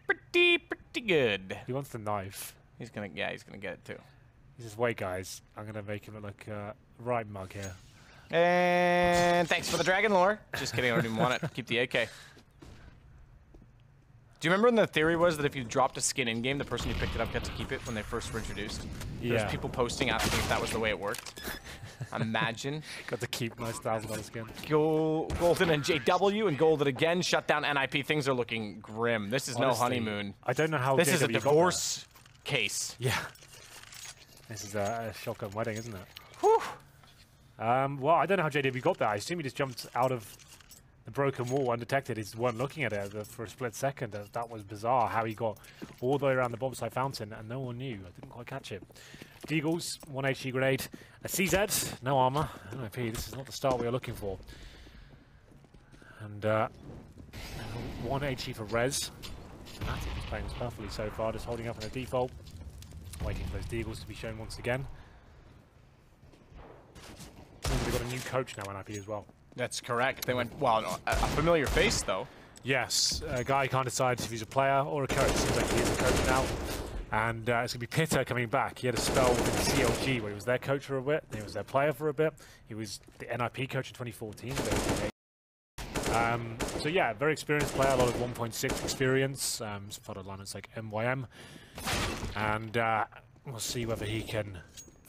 pretty good. He wants the knife. He's gonna get it too. He says, "Wait, guys, I'm gonna make him look like a right mug here." And thanks for the dragon lore. Just kidding, I don't even want it. Keep the AK. Do you remember when the theory was that if you dropped a skin in game, the person who picked it up got to keep it when they first were introduced? Yeah. There's people posting asking if that was the way it worked. Imagine. Got to keep my $1,000 skin. Golden and JW and Golden again. Shut down NiP. Things are looking grim. This is no honeymoon. I don't know how this JW is a divorce case. Yeah. This is a shotgun wedding, isn't it? Whew. Well, I don't know how JW got that. I assume he just jumped out of the broken wall undetected. He weren't looking at it for a split second. That was bizarre how he got all the way around the bombsite fountain and no one knew. I didn't quite catch it. Deagles, 1 HE grenade. A CZ, no armor. NiP, this is not the start we are looking for. And 1 HE for Rez. Fnatic is playing this perfectly so far, just holding up in a default. Waiting for those Deagles to be shown once again. They've got a new coach now, NiP as well. That's correct. They went, well, a familiar face, though. Yes, a guy can't decide if he's a player or a coach. Seems like he is a coach now. And it's going to be Pitta coming back. He had a spell with the CLG where he was their coach for a bit. He was their player for a bit. He was the NiP coach in 2014. So yeah, very experienced player, a lot of 1.6 experience. Some photo lineups like MYM. And we'll see whether he can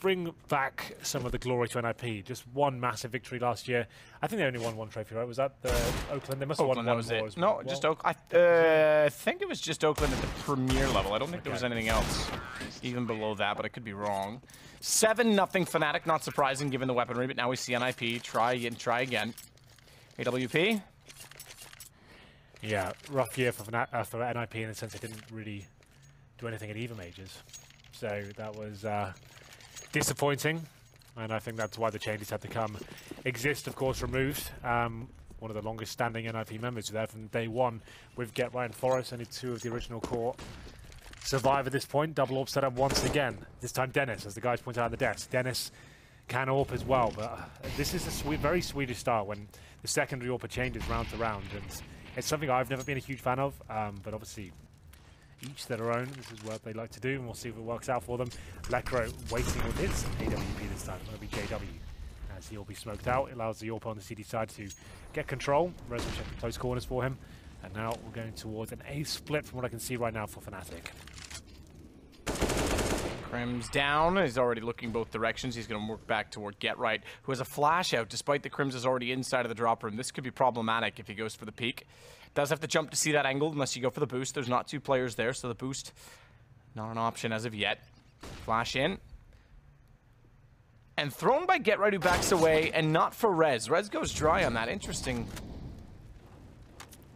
bring back some of the glory to NiP. Just 1 massive victory last year. I think they only won 1 trophy, right? Was that the Oakland? They must have won 1 more. No, well. just Oakland. I think it was just Oakland at the premier level. I don't think there was anything else even below that, but I could be wrong. 7-0 Fnatic, not surprising given the weaponry, but now we see NiP try again. AWP. Yeah, rough year for NiP in the sense they didn't really do anything at either majors. So that was disappointing, and I think that's why the changes had to come. Exist, of course, removed. One of the longest standing NiP members there from day 1 with Get Right and Forest, only 2 of the original core survive at this point. Double AWP set up once again. This time Dennis, as the guys point out on the desk. Dennis can AWP as well, but this is a very Swedish style when the secondary AWP changes round to round, and it's something I've never been a huge fan of, but obviously each their own. This is what they like to do, and we'll see if it works out for them. Lekro waiting with his AWP this time. It's going to be JW. As he'll be smoked out, it allows the AWP on the CD side to get control. Rez will check the close corners for him. And now we're going towards an A split from what I can see right now for Fnatic. Crim's down. He's already looking both directions. He's going to work back toward Get Right, who has a flash out despite the Crims is already inside of the drop room. This could be problematic if he goes for the peek. Does have to jump to see that angle unless you go for the boost. There's not 2 players there, so the boost not an option as of yet. Flash in. And thrown by Get Right, who backs away, and not for Rez. Rez goes dry on that. Interesting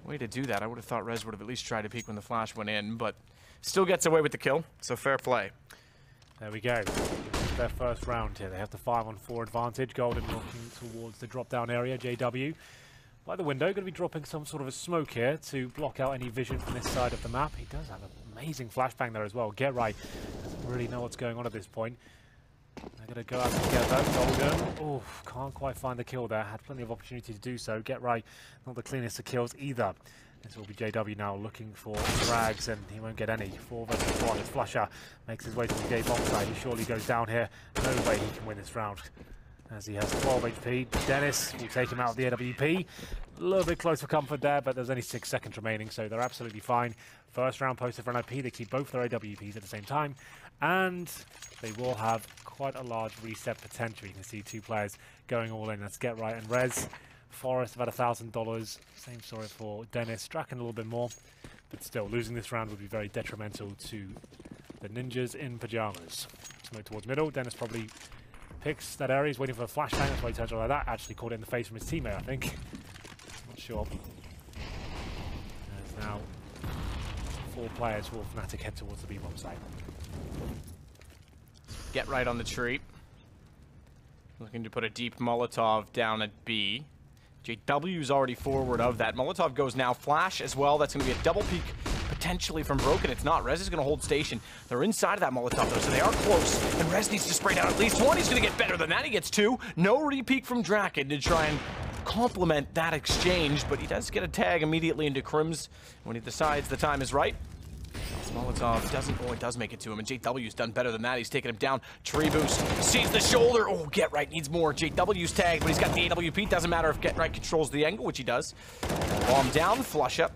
way to do that. I would have thought Rez would have at least tried to peek when the flash went in, but still gets away with the kill, so fair play. There we go. Their first round here. They have the 5-on-4 advantage. Golden looking towards the drop-down area. JW by the window, going to be dropping some sort of a smoke here to block out any vision from this side of the map. He does have an amazing flashbang there as well. Get Right doesn't really know what's going on at this point. They're going to go out together. Golden. Oh, can't quite find the kill there. Had plenty of opportunity to do so. Get right. Not the cleanest of kills either. This will be JW now looking for frags, and he won't get any. 4 versus 1. As Flusher makes his way to the gate bomb side. He surely goes down here. No way he can win this round, as he has 12 HP. Dennis will take him out of the AWP. A little bit close for comfort there, but there's only 6 seconds remaining, so they're absolutely fine. First round posted for NiP. They keep both their AWPs at the same time, and they will have quite a large reset potential. You can see 2 players going all in. Let's Get Right and Rez. Forest about $1,000. Same story for Dennis. Draken a little bit more, but still losing this round would be very detrimental to the ninjas in pajamas. Smoke towards middle. Dennis probably picks that area. He's waiting for a flashbang. That's why he turns around like that. Actually caught it in the face from his teammate, I think. Not sure. There's now 4 players for fnatic head towards the B-bomb site. Get Right on the tree. Looking to put a deep Molotov down at B. JW's already forward of that. Molotov goes now. Flash as well. That's going to be a double peek potentially from Broken. It's not. Rez is going to hold station. They're inside of that Molotov though, so they are close. And Rez needs to spray down at least 1. He's going to get better than that. He gets 2. No re-peek from Draken to try and complement that exchange, but he does get a tag immediately into Crims when he decides the time is right. Molotov doesn't, oh, it does make it to him, and JW's done better than that. He's taken him down. Tree boost, sees the shoulder. Oh, Get Right needs more. JW's tagged, but he's got the AWP. Doesn't matter if Get Right controls the angle, which he does. Bomb down, flush up.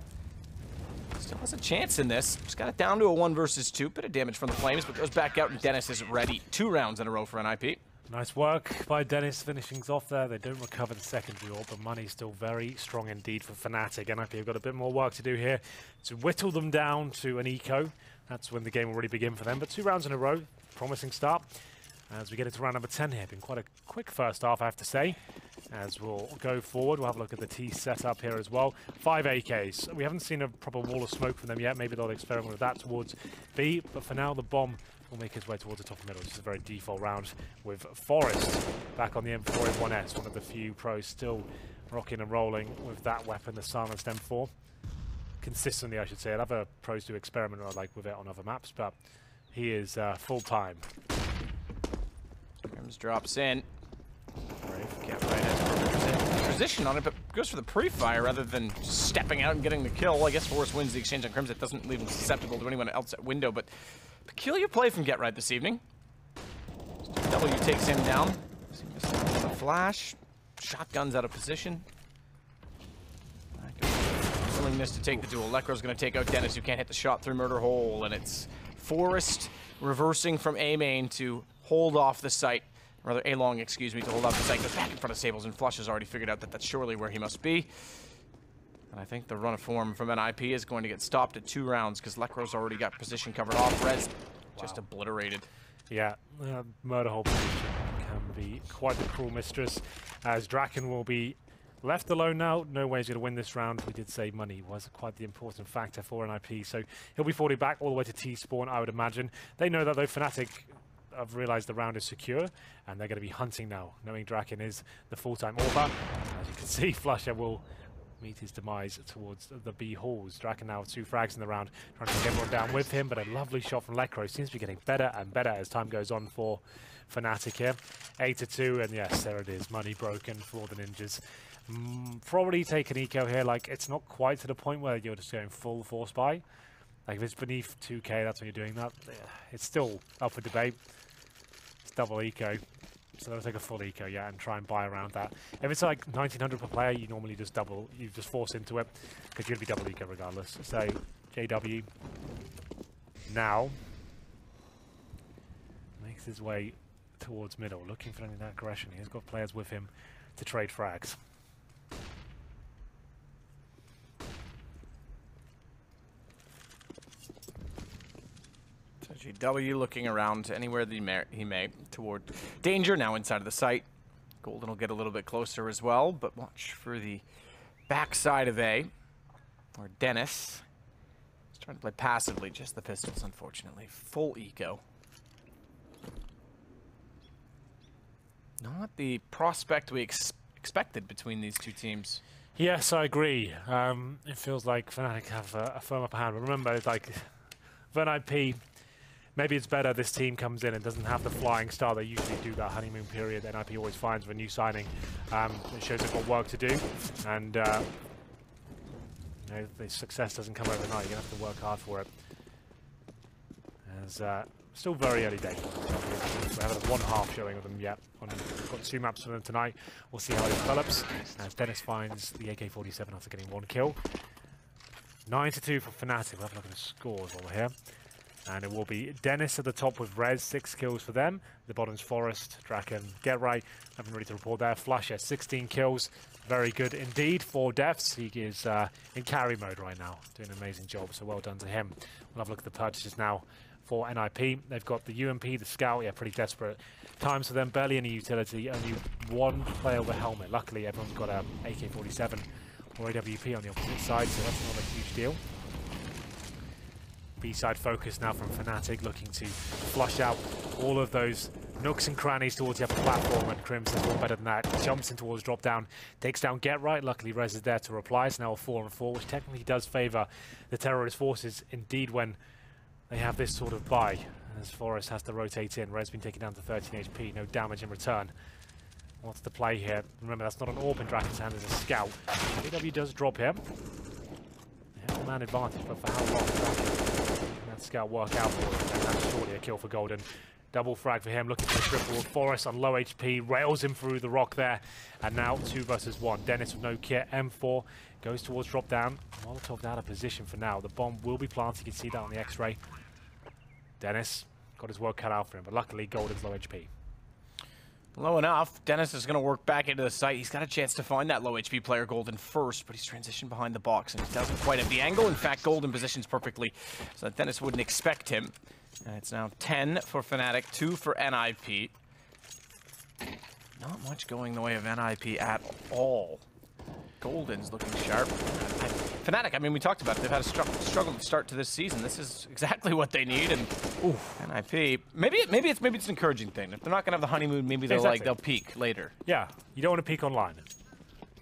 Still has a chance in this. Just got it down to a 1 versus 2. Bit of damage from the Flames, but goes back out, and Dennis is ready. 2 rounds in a row for NiP. Nice work by Dennis finishing things off there. They don't recover the secondary ult, but money's still very strong indeed for fnatic. NiP have got a bit more work to do here to whittle them down to an eco. That's when the game will really begin for them. But 2 rounds in a row, promising start. As we get into round number 10 here, been quite a quick first half, I have to say. As we'll go forward, we'll have a look at the T setup here as well. 5 AKs. We haven't seen a proper wall of smoke from them yet. Maybe they'll experiment with that towards B. But for now, the bomb will make his way towards the top of the middle. This is a very default round with Forest back on the M4A1S. One of the few pros still rocking and rolling with that weapon, the silenced M4. Consistently, I should say. Other pros do experiment like with it on other maps, but he is full-time. Crims drops in. Get Right has position on it, but goes for the pre-fire rather than stepping out and getting the kill. I guess Forest wins the exchange on Crims. It doesn't leave him susceptible to anyone else at window, but peculiar play from Get Right this evening. W takes him down. A flash. Shotgun's out of position. Willingness to take the duel. Lekro's going to take out Dennis, who can't hit the shot through Murder Hole, and it's Forest reversing from A main to hold off the site. Rather, A-long, excuse me, to hold off the site. Goes back in front of Sables, and Flush has already figured out that that's surely where he must be. And I think the run of form from NiP is going to get stopped at 2 rounds because Lekro's already got position covered off. Rez just obliterated. Yeah, Murder Hole position can be quite the cruel mistress, as Draken will be left alone now. No way he's going to win this round. We did say money was quite the important factor for NiP, so he'll be falling back all the way to T-spawn, I would imagine. They know that though fnatic have realized the round is secure, and they're going to be hunting now, knowing Draken is the full-time AWPer. As you can see, Flusher will meet his demise towards the B halls. Draken now with 2 frags in the round, trying to get everyone down with him, but a lovely shot from Lekro. Seems to be getting better and better as time goes on for fnatic here. 8-2, and yes, there it is. Money broken for the ninjas. Probably take an eco here. Like, it's not quite to the point where you're just going full force buy. Like, if it's beneath 2k, that's when you're doing that. It's still up for debate. It's double eco. So they'll take a full eco, yeah, and try and buy around that. If it's like 1900 per player, you normally just you just force into it, because you're going to be double eco regardless. So, JW now makes his way towards middle, looking for any of that aggression. He's got players with him to trade frags. GW looking around anywhere that he may toward danger. Now inside of the site. Golden will get a little bit closer as well, but watch for the backside of A, or Dennis. He's trying to play passively, just the pistols, unfortunately. Full eco. Not the prospect we expected between these two teams. Yes, I agree. It feels like fnatic have a firm upper hand, but remember, it's like NiP maybe it's better this team comes in and doesn't have the flying start they usually do, that honeymoon period that NiP always finds with a new signing. It shows they've got work to do, and you know, the success doesn't come overnight. You're going to have to work hard for it. As still very early days. We haven't had one half showing of them yet. We've got 2 maps for them tonight. We'll see how it develops. As Dennis finds the AK-47 after getting 1 kill. 9-2 for fnatic. We'll have a look at the scores while we're here. And it will be Dennis at the top with Rez, 6 kills for them. The bottom's Forest, Draken, Get Right. Nothing really to report there. Flash has 16 kills. Very good indeed for Defs. He is in carry mode right now, doing an amazing job, so well done to him. We'll have a look at the purchases now for NiP. They've got the UMP, the Scout, yeah, pretty desperate times for them. Barely any utility, only 1 player with a helmet. Luckily, everyone's got a AK-47 or AWP on the opposite side, so that's not a huge deal. B-side focus now from fnatic, looking to flush out all of those nooks and crannies towards the upper platform, and Crimson's all better than that. Jumps in towards drop down, takes down Get Right. Luckily, Rez is there to reply. It's now a 4-on-4, which technically does favour the terrorist forces, indeed, when they have this sort of buy. As Forest has to rotate in. Rez been taken down to 13 HP, no damage in return. What's the play here? Remember, that's not an AWP in Draken's hand, as a Scout. AW does drop here. They have the man advantage, but for how long? Can that Scout work out for him? And that's surely a kill for Golden. Double frag for him, looking for a triple. Forest on low HP, rails him through the rock there. And now 2 versus 1. Dennis with no kit. M4 goes towards drop down. Molotov out of position for now. The bomb will be planted. You can see that on the X-ray. Dennis got his work cut out for him, but luckily Golden's low HP. Low enough. Dennis is going to work back into the site. He's got a chance to find that low HP player, Golden, first, but he's transitioned behind the box, and he doesn't quite have the angle. In fact, Golden positions perfectly so that Dennis wouldn't expect him. And it's now 10 for fnatic, 2 for NiP. Not much going the way of NiP at all. Golden's looking sharp. fnatic, I mean, we talked about it. They've had a struggle to start to this season. This is exactly what they need. And NiP, maybe it's an encouraging thing. If they're not going to have the honeymoon, maybe they'll peak later. Yeah, you don't want to peak online.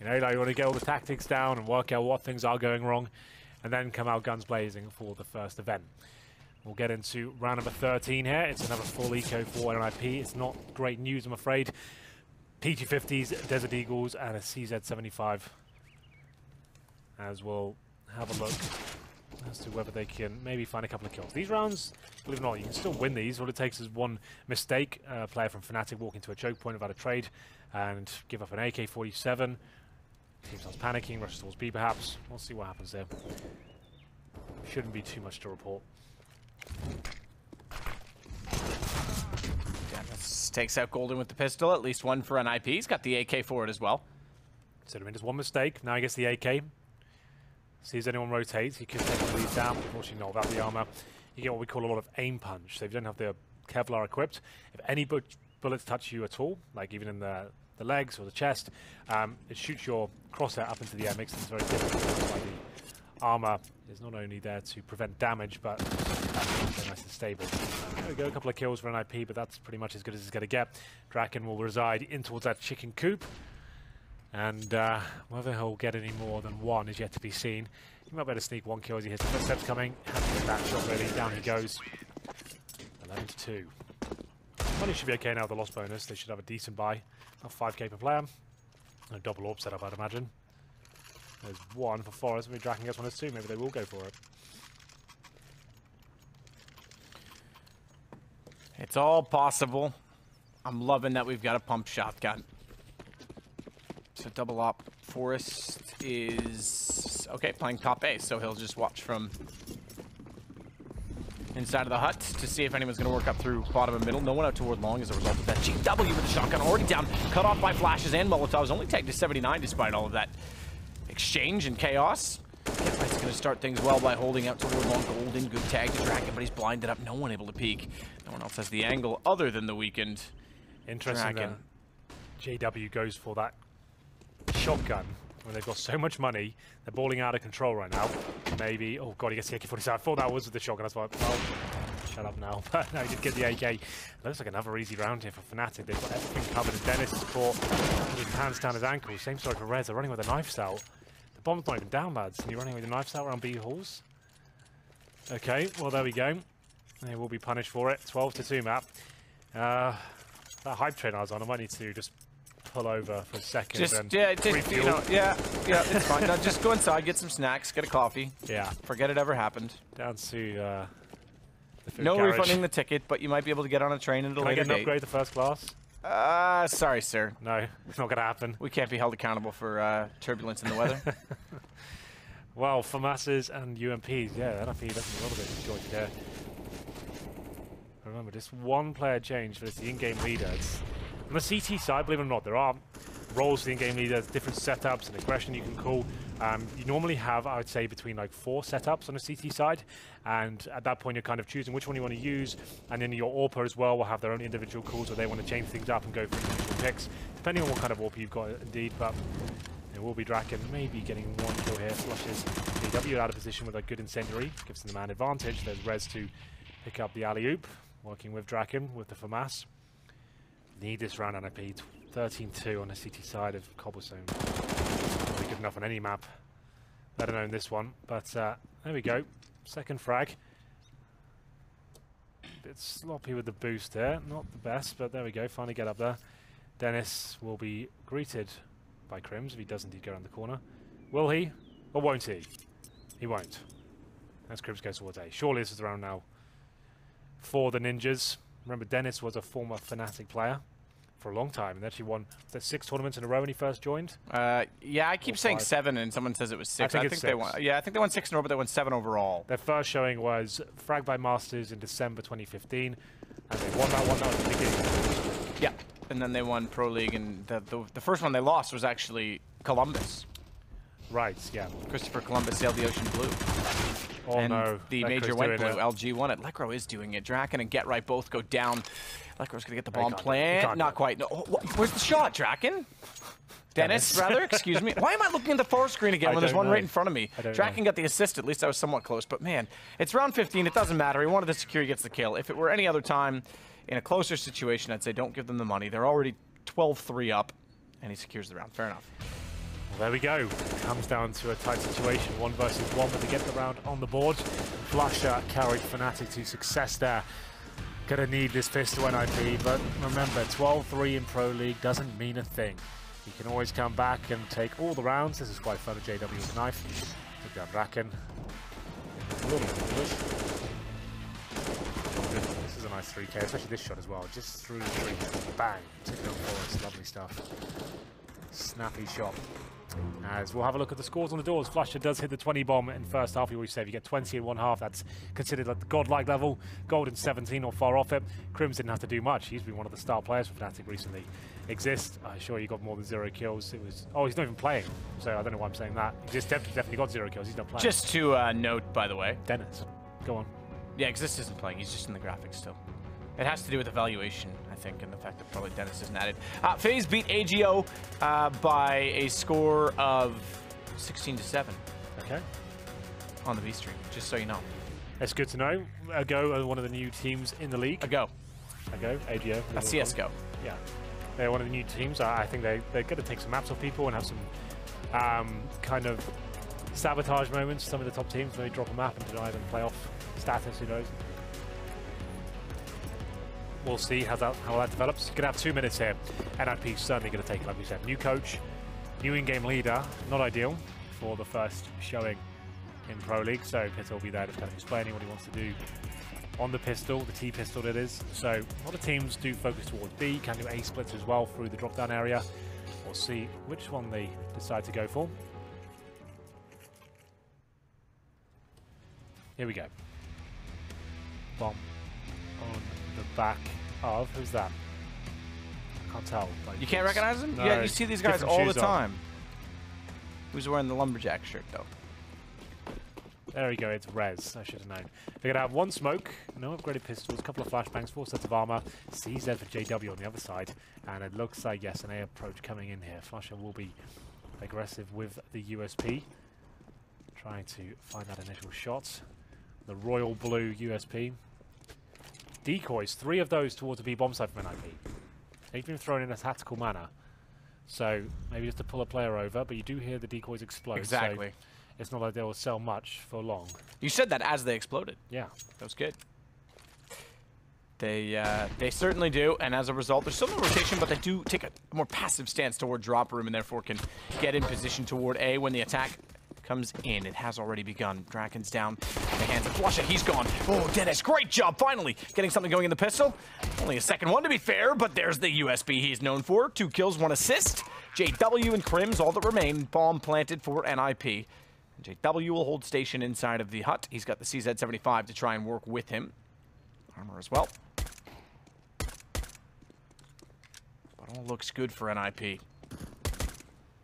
You know, like, you want to get all the tactics down and work out what things are going wrong, and then come out guns blazing for the first event. We'll get into round number 13 here. It's another full eco for NiP. It's not great news, I'm afraid. P250s, Desert Eagles, and a CZ75. As we'll have a look as to whether they can maybe find a couple of kills. These rounds, believe it or not, you can still win these. All it takes is one mistake. A player from fnatic walk into a choke point without a trade and give up an AK-47. Team starts panicking, rushes towards B perhaps. We'll see what happens there. Shouldn't be too much to report. Dennis takes out Golden with the pistol, at least 1 for NiP. He's got the AK for it as well. So just one mistake. Now he gets the AK. Sees anyone rotate, he can take the lead down. Unfortunately not without the armor. You get what we call a lot of aim punch. So if you don't have the Kevlar equipped, if any bullets touch you at all, like even in the legs or the chest, it shoots your crosshair up into the air, makes things very difficult. That's why the armor is not only there to prevent damage, but very nice and stable. There we go, a couple of kills for NiP, but that's pretty much as good as it's going to get. Draken will reside in towards that chicken coop. And whether he'll get any more than 1 is yet to be seen. He might better sneak 1 kill as he hears the footsteps coming. Has to get that shot really. Down he goes. 11-2. Money should be okay now with the loss bonus. They should have a decent buy. About 5k per player. A double AWP setup, I'd imagine. There's 1 for Forest. Maybe Draken gets 1 as 2. Maybe they will go for it. It's all possible. I'm loving that we've got a pump shotgun. So double op. Forest is okay playing top A, so he'll just watch from inside of the hut to see if anyone's going to work up through bottom and middle. No one out toward long as a result of that. Cbble with the shotgun already down, cut off by flashes and Molotovs. Only tagged to 79 despite all of that exchange and chaos. Get Right's going to start things well by holding out toward long. Golden, good tag to Draken, but he's blinded up. No one able to peek. No one else has the angle other than the weakened Interesting Draken. JW goes for that shotgun when they've got so much money. They're balling out of control right now. Maybe, oh god, he gets the AK-47. I thought that was with the shotgun. That's why, well, shut up now. But no, he did get the AK. Looks like another easy round here for fnatic. They've got everything covered. And Dennis is caught with his hands down his ankles. Same story for Rez. They're running with the knives out. The bomb's not even down, lads. And you're running with the knives out around B halls. Okay, well, there we go. They will be punished for it. 12-2 map. That hype train I was on, I might need to just pull over for a second. Yeah, it's fine. No, just go inside, get some snacks, get a coffee. Yeah. Forget it ever happened. Down to the food No garage. refunding the ticket, but you might be able to get on a train at a Can I later get an date. upgrade to first class? Sorry, sir. No, it's not going to happen. We can't be held accountable for turbulence in the weather. Well, for masses and UMPs, yeah, NiP doesn't a little bit disjointed there. Remember, just one player change, but it's the in-game leader. On the CT side, believe it or not, there are roles for the in-game leader, different setups and aggression you can call. You normally have, I would say, between like 4 setups on the CT side, and at that point you're kind of choosing which one you want to use, and then your AWPer as well will have their own individual calls where they want to change things up and go for individual picks, depending on what kind of AWPer you've got indeed, but it will be Draken maybe getting 1 kill here, flushes JW out of position with a good incendiary, gives them the man advantage. There's Rez to pick up the alley-oop, working with Draken with the FAMAS. Need this round NiP, 13-2 on the CT side of Cobblestone. Not good enough on any map, let alone this one. But there we go, second frag. Bit sloppy with the boost there, not the best, but there we go, finally get up there. Dennis will be greeted by Crims if he does indeed go around the corner. Will he, or won't he? He won't. As Crims goes towards A. Surely this is the round now for the Ninjas. Remember, Dennis was a former Fnatic player for a long time and actually won 6 tournaments in a row when he first joined. Yeah, I keep saying 7 and someone says it was 6. I think it's 6. They won. Yeah, I think they won 6 in a row, but they won 7 overall. Their first showing was Frag by Masters in December 2015, and they won that one. That was the beginning. Yeah, and then they won Pro League, and the first one they lost was actually Columbus. Right, yeah. Christopher Columbus sailed the ocean blue. Oh and no. The major went blue. LG won it. Lekro is doing it. Draken and Get Right both go down. Lekro's going to get the bomb plant. Not quite. No. Where's the shot, Draken? Dennis, rather. Excuse me. Why am I looking at the far screen again when there's one right in front of me? Draken got the assist. At least I was somewhat close. But, man, it's round 15. It doesn't matter. He wanted to secure. He gets the kill. If it were any other time in a closer situation, I'd say don't give them the money. They're already 12-3 up, and he secures the round. Fair enough. Well, there we go. Comes down to a tight situation, 1 versus 1, but to get the round on the board. Flusher carried Fnatic to success there. Gonna need this pistol NiP, but remember, 12-3 in Pro League doesn't mean a thing. You can always come back and take all the rounds. This is quite fun with JW with the knife. Took down Draken. This is a nice 3K, especially this shot as well. Just through the tree. Bang. Took down Forest. Lovely stuff. Snappy shot. As we'll have a look at the scores on the doors. Flusher does hit the 20 bomb in first half. We always say if you get 20 in one half, that's considered like the godlike level. Golden 17 or far off it. Crims didn't have to do much. He's been one of the star players for Fnatic recently. Exist, sure, he got more than 0 kills. It was, oh, he's not even playing. So I don't know why I'm saying that. Exist definitely got 0 kills. He's not playing. Just to note, by the way. Dennis, go on. Yeah, Exist isn't playing. He's just in the graphics still. It has to do with evaluation, I think, and the fact that probably Dennis isn't added. FaZe beat AGO by a score of 16-7. Okay. On the V stream, just so you know. That's good to know. AGO are one of the new teams in the league. AGO, AGO. That's CSGO. Yeah. They're one of the new teams. I think they're going to take some maps off people and have some kind of sabotage moments. Some of the top teams, maybe drop a map and deny them playoff status, who knows. We'll see how that develops. You're going to have 2 minutes here. NiP's certainly going to take it, like we said. New coach, new in-game leader. Not ideal for the first showing in Pro League. So Pitt will be there to kind of explaining what he wants to do on the pistol, the T-pistol it is. So a lot of teams do focus towards B, can do A splits as well through the drop-down area. We'll see which one they decide to go for. Here we go. Bomb on the back of, who's that? I can't tell. You can't recognize him? No, yeah, you see these guys all the time. On. Who's wearing the lumberjack shirt, though? There we go, it's Rez, I should have known. They're going to have 1 smoke, no upgraded pistols, a couple of flashbangs, 4 sets of armor, CZ for JW on the other side, and it looks like, yes, an A approach coming in here. Flusher will be aggressive with the USP, trying to find that initial shot. The royal blue USP. Decoys, 3 of those towards the B bomb side from NiP. They've been thrown in a tactical manner, so maybe just to pull a player over, but you do hear the decoys explode. Exactly. So it's not like they will sell much for long. You said that as they exploded. Yeah. That was good. They certainly do, and as a result, there's still no rotation, but they do take a more passive stance toward drop room, and therefore can get in position toward A when the attack comes in. It has already begun. Draken's down in the hands of Flusha. He's gone. Oh, Dennis, great job, finally getting something going in the pistol. Only a second one to be fair, but there's the USB he's known for. 2 kills, 1 assist. JW and Crims, all that remain. Bomb planted for NiP. JW will hold station inside of the hut. He's got the CZ75 to try and work with him. Armor as well. But all looks good for NiP.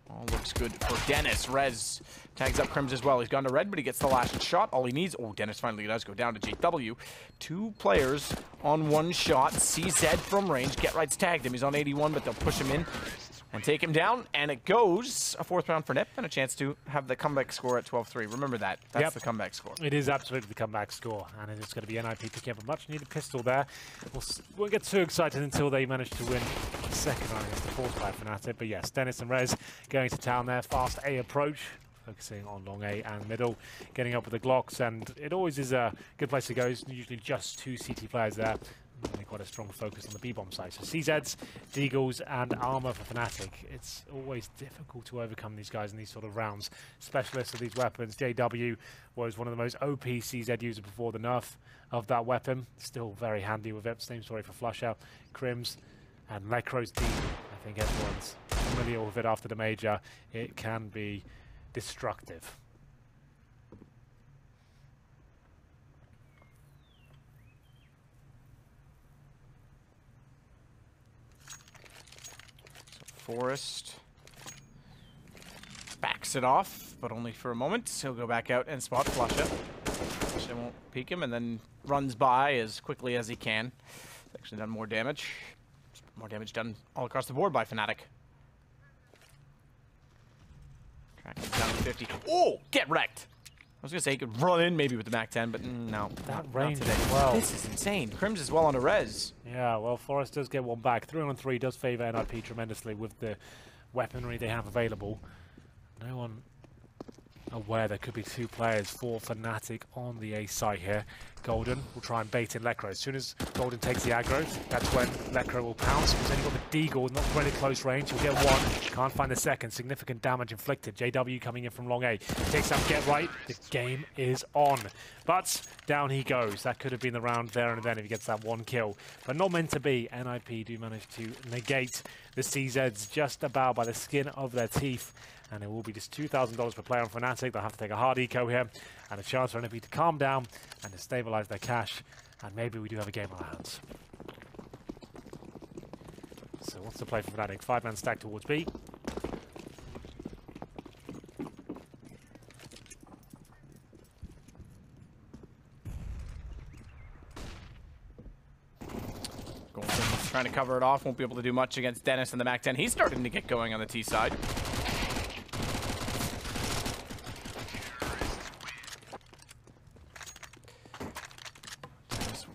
All looks good for Dennis. Rez tags up Crims as well. He's gone to red, but he gets the last shot. All he needs... Oh, Dennis finally does go down to JW. 2 players on 1 shot. CZ from range. Get Right's tagged him. He's on 81, but they'll push him in and take him down. And it goes a 4th round for NiP and a chance to have the comeback score at 12-3. Remember that. That's the comeback score. It is absolutely the comeback score. And it's going to be NiP picking up a much-needed pistol there. Won't get too excited until they manage to win the second round against the 4th by fnatic. But yes, Dennis and Rez going to town there. Fast A approach. Focusing on long A and middle, getting up with the Glocks, and it always is a good place to go. It's usually just 2 CT players there. Really quite a strong focus on the B-bomb side. So CZs, Deagles, and Armor for fnatic. It's always difficult to overcome these guys in these sort of rounds. Specialists of these weapons. JW was one of the most OP CZ users before the nerf of that weapon. Still very handy with it. Same story for Flusha, Crims, and Lekro's team. I think everyone's familiar with it after the major. It can be destructive. So Forrest backs it off, but only for a moment. He'll go back out and spot Flusha. Flusha won't peek him, and then runs by as quickly as he can. He's actually done more damage. More damage done all across the board by fnatic. Tracking down to 50. Oh, get wrecked! I was gonna say he could run in maybe with the MAC-10, but no. That not range today. as well. This is insane. Crims is well on a res. Yeah, well, Forrest does get one back. 3-on-3 does favour NiP tremendously with the weaponry they have available. No one aware there could be 2 players for fnatic on the A site here. Golden will try and bait in Lekro. As soon as Golden takes the aggro, that's when Lekro will pounce. He's only got the Deagle, not really close range. He'll get 1, can't find the second. Significant damage inflicted. JW coming in from long A. Takes out Get Right. The game is on. But down he goes. That could have been the round there and then if he gets that 1 kill. But not meant to be. NiP do manage to negate the CZs just about by the skin of their teeth. And it will be just $2,000 per player on fnatic. They'll have to take a hard eco here and a chance for NiP to calm down and to stabilize their cash. And maybe we do have a game on our hands. So what's the play for fnatic? 5-man stack towards B. Golden's trying to cover it off. Won't be able to do much against Dennis and the MAC-10. He's starting to get going on the T side.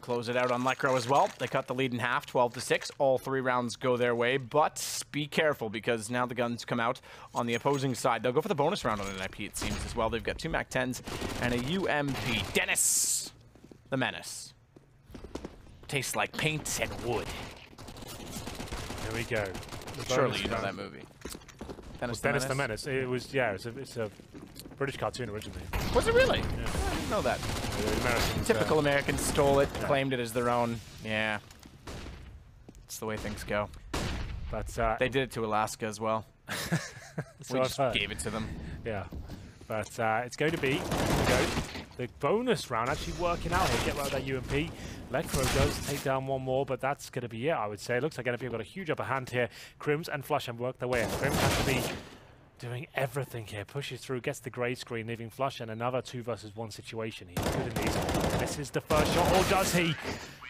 Close it out on Lekro as well. They cut the lead in half, 12-6. All 3 rounds go their way, but be careful because now the guns come out on the opposing side. They'll go for the bonus round on NiP, it seems, as well. They've got 2 MAC-10s and a UMP. Dennis, the menace. Tastes like paint and wood. Here we go. Surely you know that movie. Dennis the Menace. It was, yeah, it's a British cartoon originally. Was it really? Yeah. I didn't know that. Americans, Typical Americans stole it, claimed it as their own. Yeah. It's the way things go. But they did it to Alaska as well. So we just gave it to them. Yeah. But it's going to be the bonus round actually working out here. Get rid of that UMP. Lekro does take down 1 more, but that's going to be it, I would say. It looks like NiP have got a huge upper hand here. Crims and Flusha work their way in. Crims has to be doing everything here. Pushes through, gets the grey screen, leaving Flusha in another 2 versus 1 situation. He's good in these. And this is the first shot, or does he?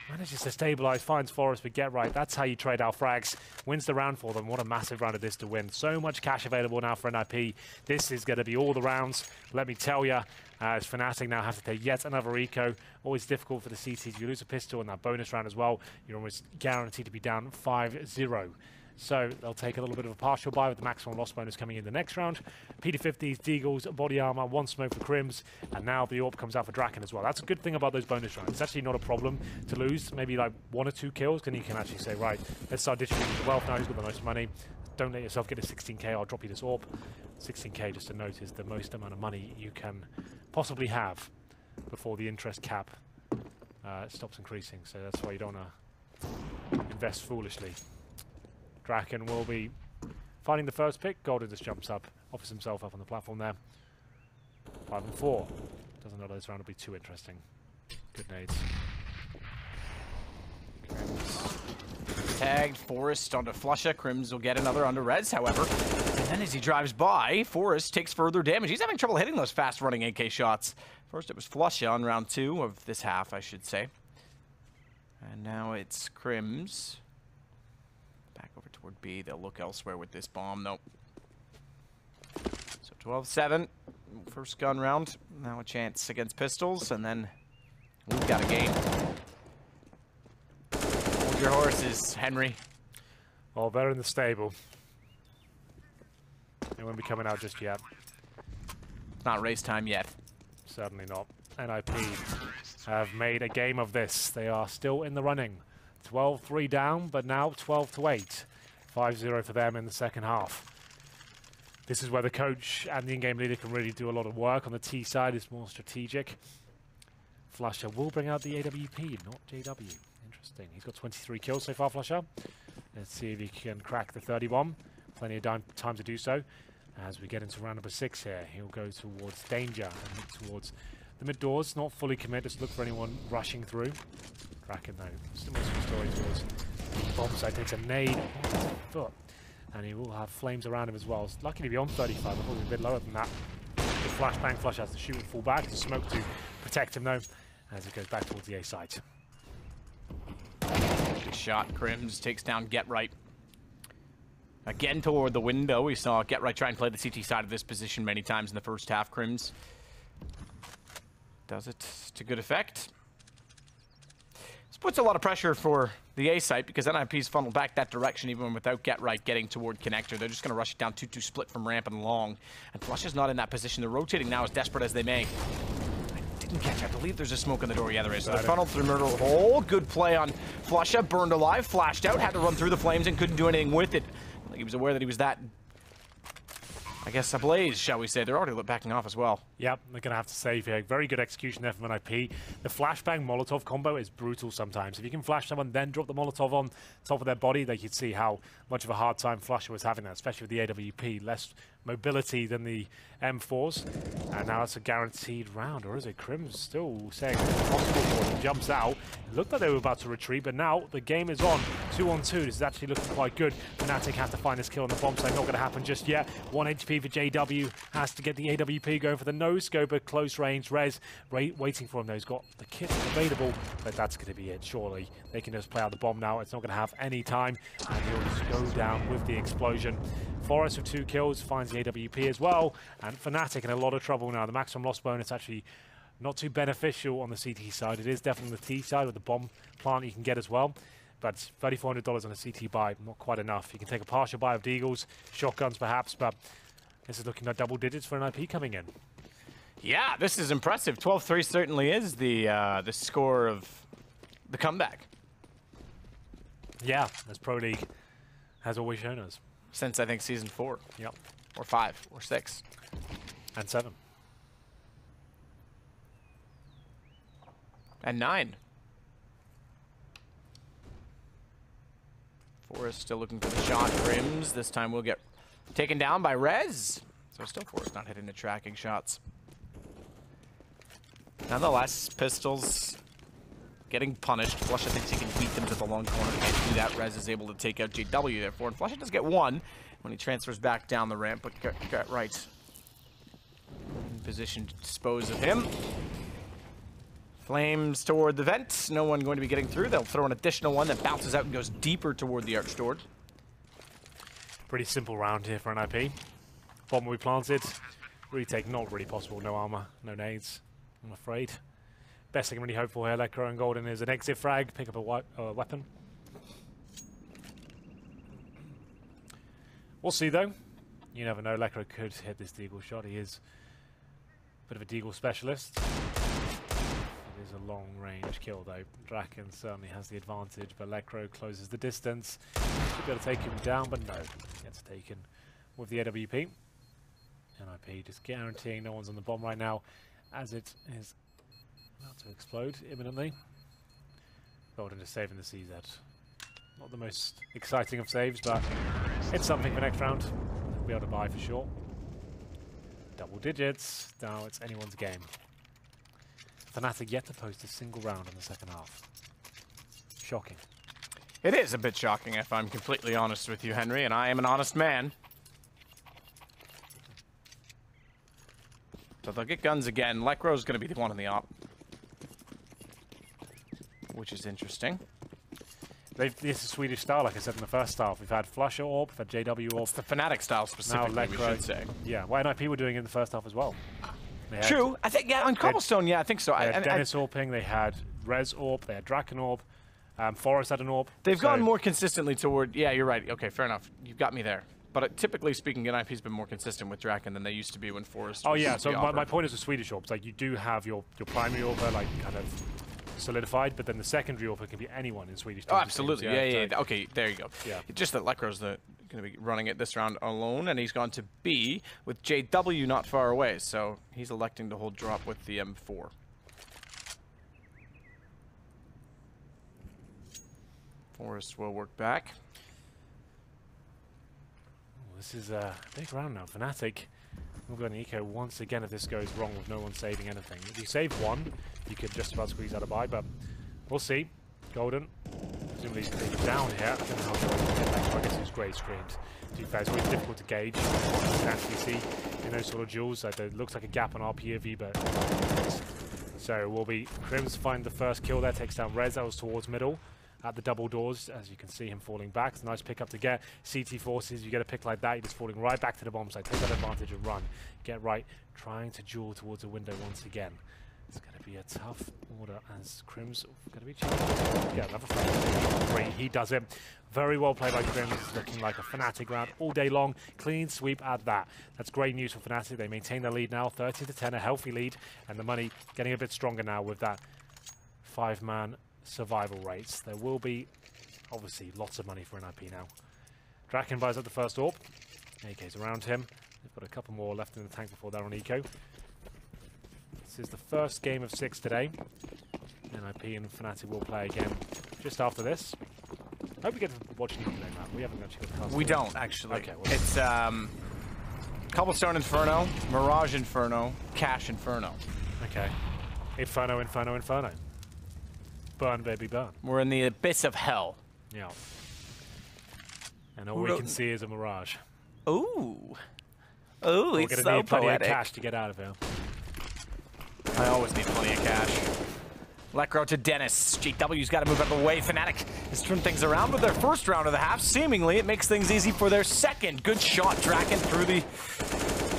Manages to stabilize, finds Forrest, but Get Right. That's how you trade out frags. Wins the round for them. What a massive round of this to win. So much cash available now for NiP. This is going to be all the rounds. Let me tell you, as fnatic now have to take yet another eco. Always difficult for the CTs. If you lose a pistol in that bonus round as well, you're almost guaranteed to be down 5-0. So they'll take a little bit of a partial buy with the maximum loss bonus coming in the next round. P250s, Deagles, body armor, 1 smoke for Crims, and now the AWP comes out for Draken as well. That's a good thing about those bonus rounds. It's actually not a problem to lose maybe like 1 or 2 kills, and you can actually say, right, let's start distributing the wealth now. Who's got the most money? Don't let yourself get a 16k, I'll drop you this AWP. 16k, just to note, is the most amount of money you can possibly have before the interest cap stops increasing. So that's why you don't want to invest foolishly. Draken will be finding the first pick. Golden just jumps up, offers himself up on the platform there. 5 and 4. Doesn't know this round will be too interesting. Good nades. Tagged Forest onto Flusha. Crims will get another onto Rez, however. And then as he drives by, Forest takes further damage. He's having trouble hitting those fast-running AK shots. First it was Flusha on round 2 of this half, I should say. And now it's Crims. Back over toward B. They'll look elsewhere with this bomb. Nope. So 12-7. First gun round. Now a chance against pistols, and then we've got a game. Hold your horses, Henry. Oh, they're in the stable. They won't be coming out just yet. Not race time yet. Certainly not. NiP have made a game of this. They are still in the running. 12-3 down, but now 12-8. 5-0 for them in the second half. This is where the coach and the in-game leader can really do a lot of work. On the T side, it's more strategic. Flusha will bring out the AWP, not JW. Interesting. He's got 23 kills so far, Flusha. Let's see if he can crack the 31. Plenty of time to do so. As we get into round number 6 here, he'll go towards danger and look towards the mid doors. Not fully commit, just look for anyone rushing through. Draken though, similar story towards the bomb side. Takes a nade on his foot, and he will have flames around him as well. It's lucky to be on 35. I thought he was a bit lower than that. The flashbang Flush has to shoot and fall back. The smoke to protect him though, as he goes back towards the A site. Good shot. Crims takes down Get Right. Again toward the window. We saw Get Right try and play the CT side of this position many times in the first half. Crims does it to good effect. This puts a lot of pressure for the A site because NiP's funneled back that direction even without Get Right getting toward connector. They're just going to rush it down 2-2 split from ramp and long. And Flusha's not in that position. They're rotating now as desperate as they may. I didn't catch. I believe there's a smoke in the door. Yeah, there is. So they're funneled through Myrtle Hole. Good play on Flusha. Burned alive. Flashed out. Had to run through the flames and couldn't do anything with it. He was aware that he was that, I guess, ablaze, shall we say. They're already backing off as well. Yep, they're going to have to save here. Very good execution there from NiP. The flashbang Molotov combo is brutal sometimes. If you can flash someone, then drop the Molotov on top of their body, they could see how much of a hard time Flusha was having that, especially with the AWP. Less mobility than the M4s. And now it's a guaranteed round, or is it? Crims still saying it's possible for him. Jumps out. It looked like they were about to retreat, but now the game is on. 2-on-2. This is actually looking quite good. fnatic has to find this kill on the bomb side. Not going to happen just yet. 1 HP for JW. Has to get the AWP going for the no-scope at close range. Rez waiting for him though. He's got the kit available, but that's going to be it, surely. They can just play out the bomb now. It's not going to have any time, and he'll just go down with the explosion. Forest with 2 kills, finds the AWP as well, and fnatic in a lot of trouble now. The maximum loss bonus actually not too beneficial on the CT side. It is definitely the T side with the bomb plant you can get as well. But $3,400 on a CT buy, not quite enough. You can take a partial buy of Deagles, shotguns perhaps, but this is looking like double digits for NiP coming in. Yeah, this is impressive. 12-3 certainly is the score of the comeback. Yeah, as Pro League has always shown us. Since, I think, Season 4. Yep. Or 5, or 6. And 7. And 9. Forest still looking for the shot. Crims, this time will get taken down by Rez. So still Forest not hitting the tracking shots. Nonetheless, pistols getting punished. Flusha thinks he can beat them to the long corner. Can't do that. Rez is able to take out JW therefore. And Flusha does get 1 when he transfers back down the ramp, but got right in position to dispose of him. Flames toward the vent. No one going to be getting through. They'll throw an additional one that bounces out and goes deeper toward the arch door. Pretty simple round here for NiP. Bomb will be planted. Retake not really possible. No armor, no nades, I'm afraid. Best I can really hope for here, Lekro and Golden, is an exit frag, pick up a weapon. We'll see, though. You never know. Lekro could hit this deagle shot. He is a bit of a deagle specialist. It is a long-range kill, though. Draken certainly has the advantage, but Lekro closes the distance. Should be able to take him down, but no. Gets taken with the AWP. NiP just guaranteeing no one's on the bomb right now, as it is about to explode imminently. Golden just saving the CZ. Not the most exciting of saves, but it's something for next round. We'll be able to buy for sure. Double digits. Now it's anyone's game. fnatic yet to post a single round in the second half. Shocking. It is a bit shocking, if I'm completely honest with you, Henry, and I am an honest man. So they'll get guns again. Lekro's going to be the one in the op, which is interesting. This is Swedish style, like I said in the first half. We've had Flusher Orb, we've had JW Orb. It's the fnatic style specifically, we should say. Yeah, well, NiP were doing it in the first half as well. True. I think, yeah, on Cobblestone, yeah, I think so. They had Dennis Orping, they had Rez Orb, they had Draken Orb, Forest had an Orb. They've gone more consistently toward, yeah, you're right. Okay, fair enough. You've got me there. But typically speaking, NiP's been more consistent with Draken than they used to be when Forest was so my point is with Swedish Orbs, like you do have your primary Orb, like kind of solidified, but then the secondary Orb can be anyone in Swedish teams. Oh, absolutely. Yeah. Okay, there you go. Yeah. Just that Lekro's going to be running it this round alone, and he's gone to B with JW not far away, so he's electing to hold drop with the M4. Forest will work back. This is a big round now. fnatic will go on eco once again if this goes wrong with no one saving anything. If you save one, you could just about squeeze out a buy, but we'll see. Golden, presumably he's down here. I don't know how sure he can get back. I guess he's grey screened. To be fair, it's always difficult to gauge. You can actually see in those sort of duels. Like there looks like a gap on our POV, but so will be Crims find the first kill there, takes down Rez. That was towards middle. At the double doors, as you can see him falling back. It's a nice pick up to get. CT forces, you get a pick like that, you're just falling right back to the bomb site. Take that advantage and run. Get right, trying to duel towards a window once again. It's going to be a tough order as Crims going to be challenged. Yeah, another frame. Great, he does it. Very well played by Crims. Looking like a fnatic round all day long. Clean sweep at that. That's great news for fnatic. They maintain their lead now, 30-10, a healthy lead, and the money getting a bit stronger now with that 5-man survival rates. There will be obviously lots of money for NiP now. Draken buys up the first Orb. AK's around him. They've got a couple more left in the tank before they're on eco. This is the first game of 6 today. NiP and fnatic will play again just after this. I hope we get to watch NiP play, Matt. We haven't actually got the cast. We don't, actually. Okay, well, it's Cobblestone Inferno, Mirage Inferno, Cash Inferno. Okay. Inferno, Inferno, Inferno. Burn, baby, burn. We're in the abyss of hell. Yeah. And all we can see is a mirage. Ooh. Ooh, we're it's gonna so need plenty poetic. of cash to get out of here. I always need plenty of cash. Lekro to Dennis. JW's got to move out of the way. fnatic has turned things around with their first round of the half. Seemingly, it makes things easy for their second. Good shot. Draken through the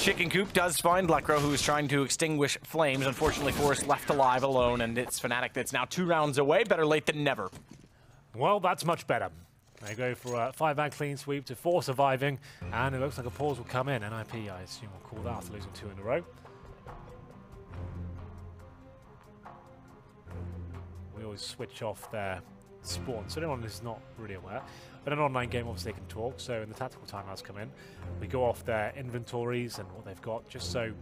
chicken coop does find Lekro, who is trying to extinguish flames. Unfortunately, Forrest left alive alone, and it's fnatic that's now 2 rounds away. Better late than never. Well, that's much better. They go for a 5-man clean sweep to 4 surviving, and it looks like a pause will come in. NiP, I assume, will call that after losing 2 in a row. We always switch off their spawn, so anyone who's not really aware. But an online game, obviously, they can talk, so in the tactical timeouts come in, we go off their inventories and what they've got, just so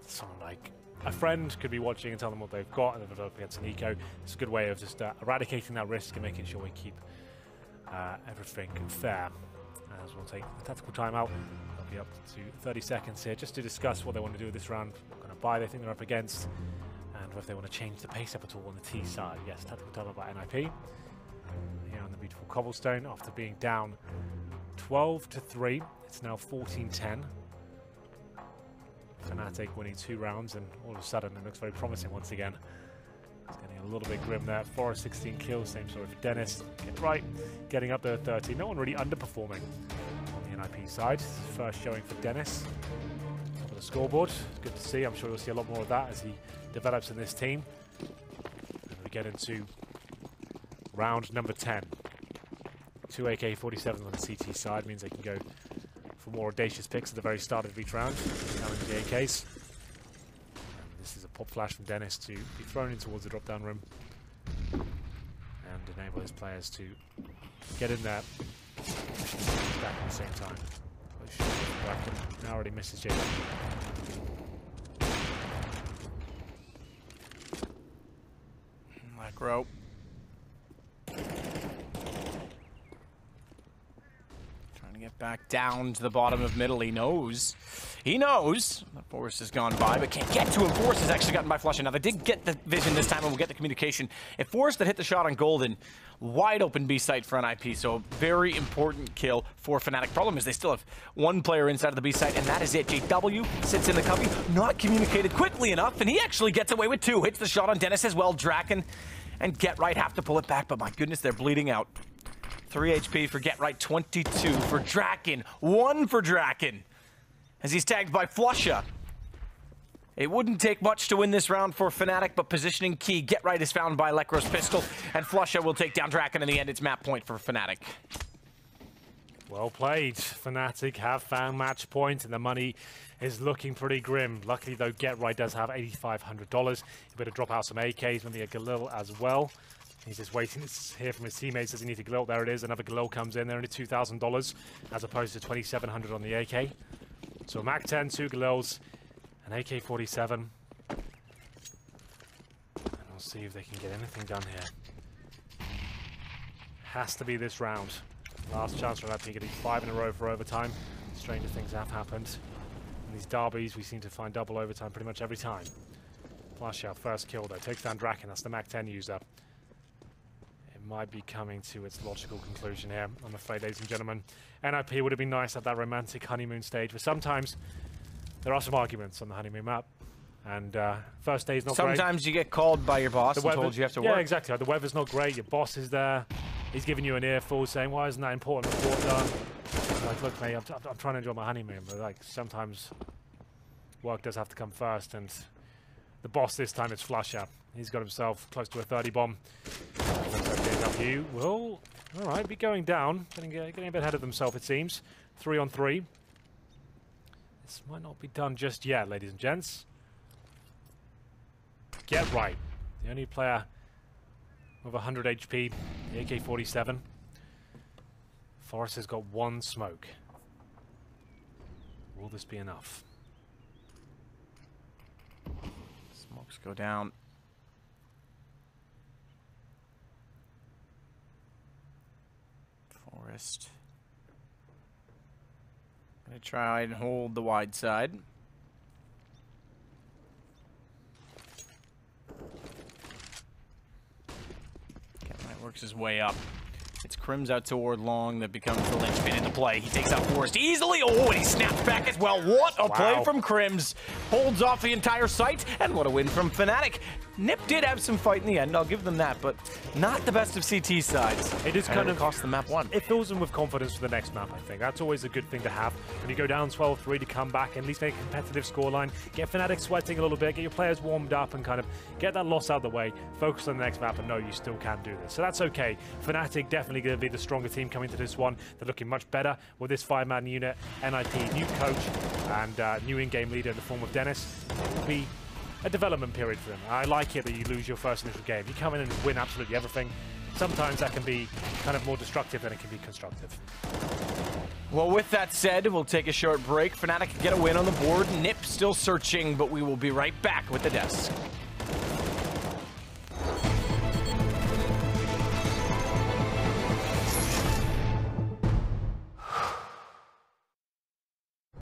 someone like a friend could be watching and tell them what they've got, and then they're up against an eco. It's a good way of just eradicating that risk and making sure we keep everything fair. As we'll take the tactical timeout, they'll be up to 30 seconds here just to discuss what they want to do with this round, what kind of buy they think they're up against, and if they want to change the pace up at all on the T side. Yes, tactical timeout by NiP. Here on the beautiful cobblestone, after being down 12-3, it's now 14-10. fnatic winning 2 rounds, and all of a sudden it looks very promising once again. It's getting a little bit grim there. Forrest 16 kills, same story for Dennis. Get right, getting up there at 30. No one really underperforming on the NiP side. First showing for Dennis. Top of the scoreboard. Good to see. I'm sure you'll see a lot more of that as he develops in this team. And we get into round number 10. 2 AK-47s on the CT side means they can go for more audacious picks at the very start of each round. Now in the AKs. And this is a pop flash from Dennis to be thrown in towards the drop-down room. And enable his players to get in there. Back at the same time. Now already misses Jay. Macro. Trying to get back down to the bottom of middle. He knows that Forrest has gone by, but can't get to him. Forrest has actually gotten by Flusha. Now, they did get the vision this time, and we'll get the communication. If Forrest had hit the shot on Golden, wide open B site for NiP, so a very important kill for fnatic. Problem is they still have one player inside of the B site, and that is it. JW sits in the cubby, not communicated quickly enough, and he actually gets away with 2. Hits the shot on Dennis as well. Draken and Get Right have to pull it back, but my goodness, they're bleeding out. 3 HP for Get Right, 22 for Draken, 1 for Draken, as he's tagged by Flusha. It wouldn't take much to win this round for fnatic, but positioning key. Get Right is found by Lekro's pistol, and Flusha will take down Draken in the end. It's map point for fnatic. Well played. fnatic have found match point, and the money is looking pretty grim. Luckily, though, Get Right does have $8,500. He better drop out some AKs, maybe a Galil as well. He's just waiting to hear from his teammates. Does he need a Galil? There it is. Another Galil comes in. They're only $2,000 as opposed to $2,700 on the AK. So Mac 10, 2 Galils, an AK-47. And we'll see if they can get anything done here. Has to be this round. Last chance for NiP, getting 5 in a row for overtime. Stranger things have happened. In these derbies, we seem to find double overtime pretty much every time. Flusha, first kill though. Takes down Draken. That's the Mac 10 user. It might be coming to its logical conclusion here, I'm afraid, ladies and gentlemen. NiP would have been nice at that romantic honeymoon stage, but sometimes there are some arguments on the honeymoon map. And first day is not great. Sometimes you get called by your boss and told you have to work. Yeah, exactly. The weather's not great. Your boss is there. He's giving you an earful saying, why isn't that important report done? I'm like, look, mate, I'm trying to enjoy my honeymoon, but like sometimes work does have to come first. And the boss this time is Flusha. He's got himself close to a 30 bomb. JW will, all right, be going down, getting a bit ahead of themselves, it seems. 3 on 3. This might not be done just yet, ladies and gents. Get Right. The only player with 100 HP, the AK-47. Forrest has got 1 smoke. Will this be enough? Smokes go down. Forrest. Gonna try and hold the wide side. Works his way up. It's Crims out toward long that becomes the linchpin into play. He takes out Forrest easily. Oh, and he snaps back as well. What a play from Crims. Holds off the entire site, and what a win from fnatic. NiP did have some fight in the end, I'll give them that, but not the best of CT sides. It is kind of cost the map 1. It fills them with confidence for the next map, I think. That's always a good thing to have. When you go down 12-3 to come back and at least make a competitive scoreline, get fnatic sweating a little bit, get your players warmed up and kind of get that loss out of the way, focus on the next map and know you still can do this. So that's okay. fnatic definitely going to be the stronger team coming to this one. They're looking much better with this 5-man unit. NiP, new coach and new in-game leader in the form of Dennis. It will be a development period for them. I like it that you lose your first initial game. You come in and win absolutely everything. Sometimes that can be kind of more destructive than it can be constructive. Well, with that said, we'll take a short break. fnatic get a win on the board. NiP still searching, but we will be right back with the desk.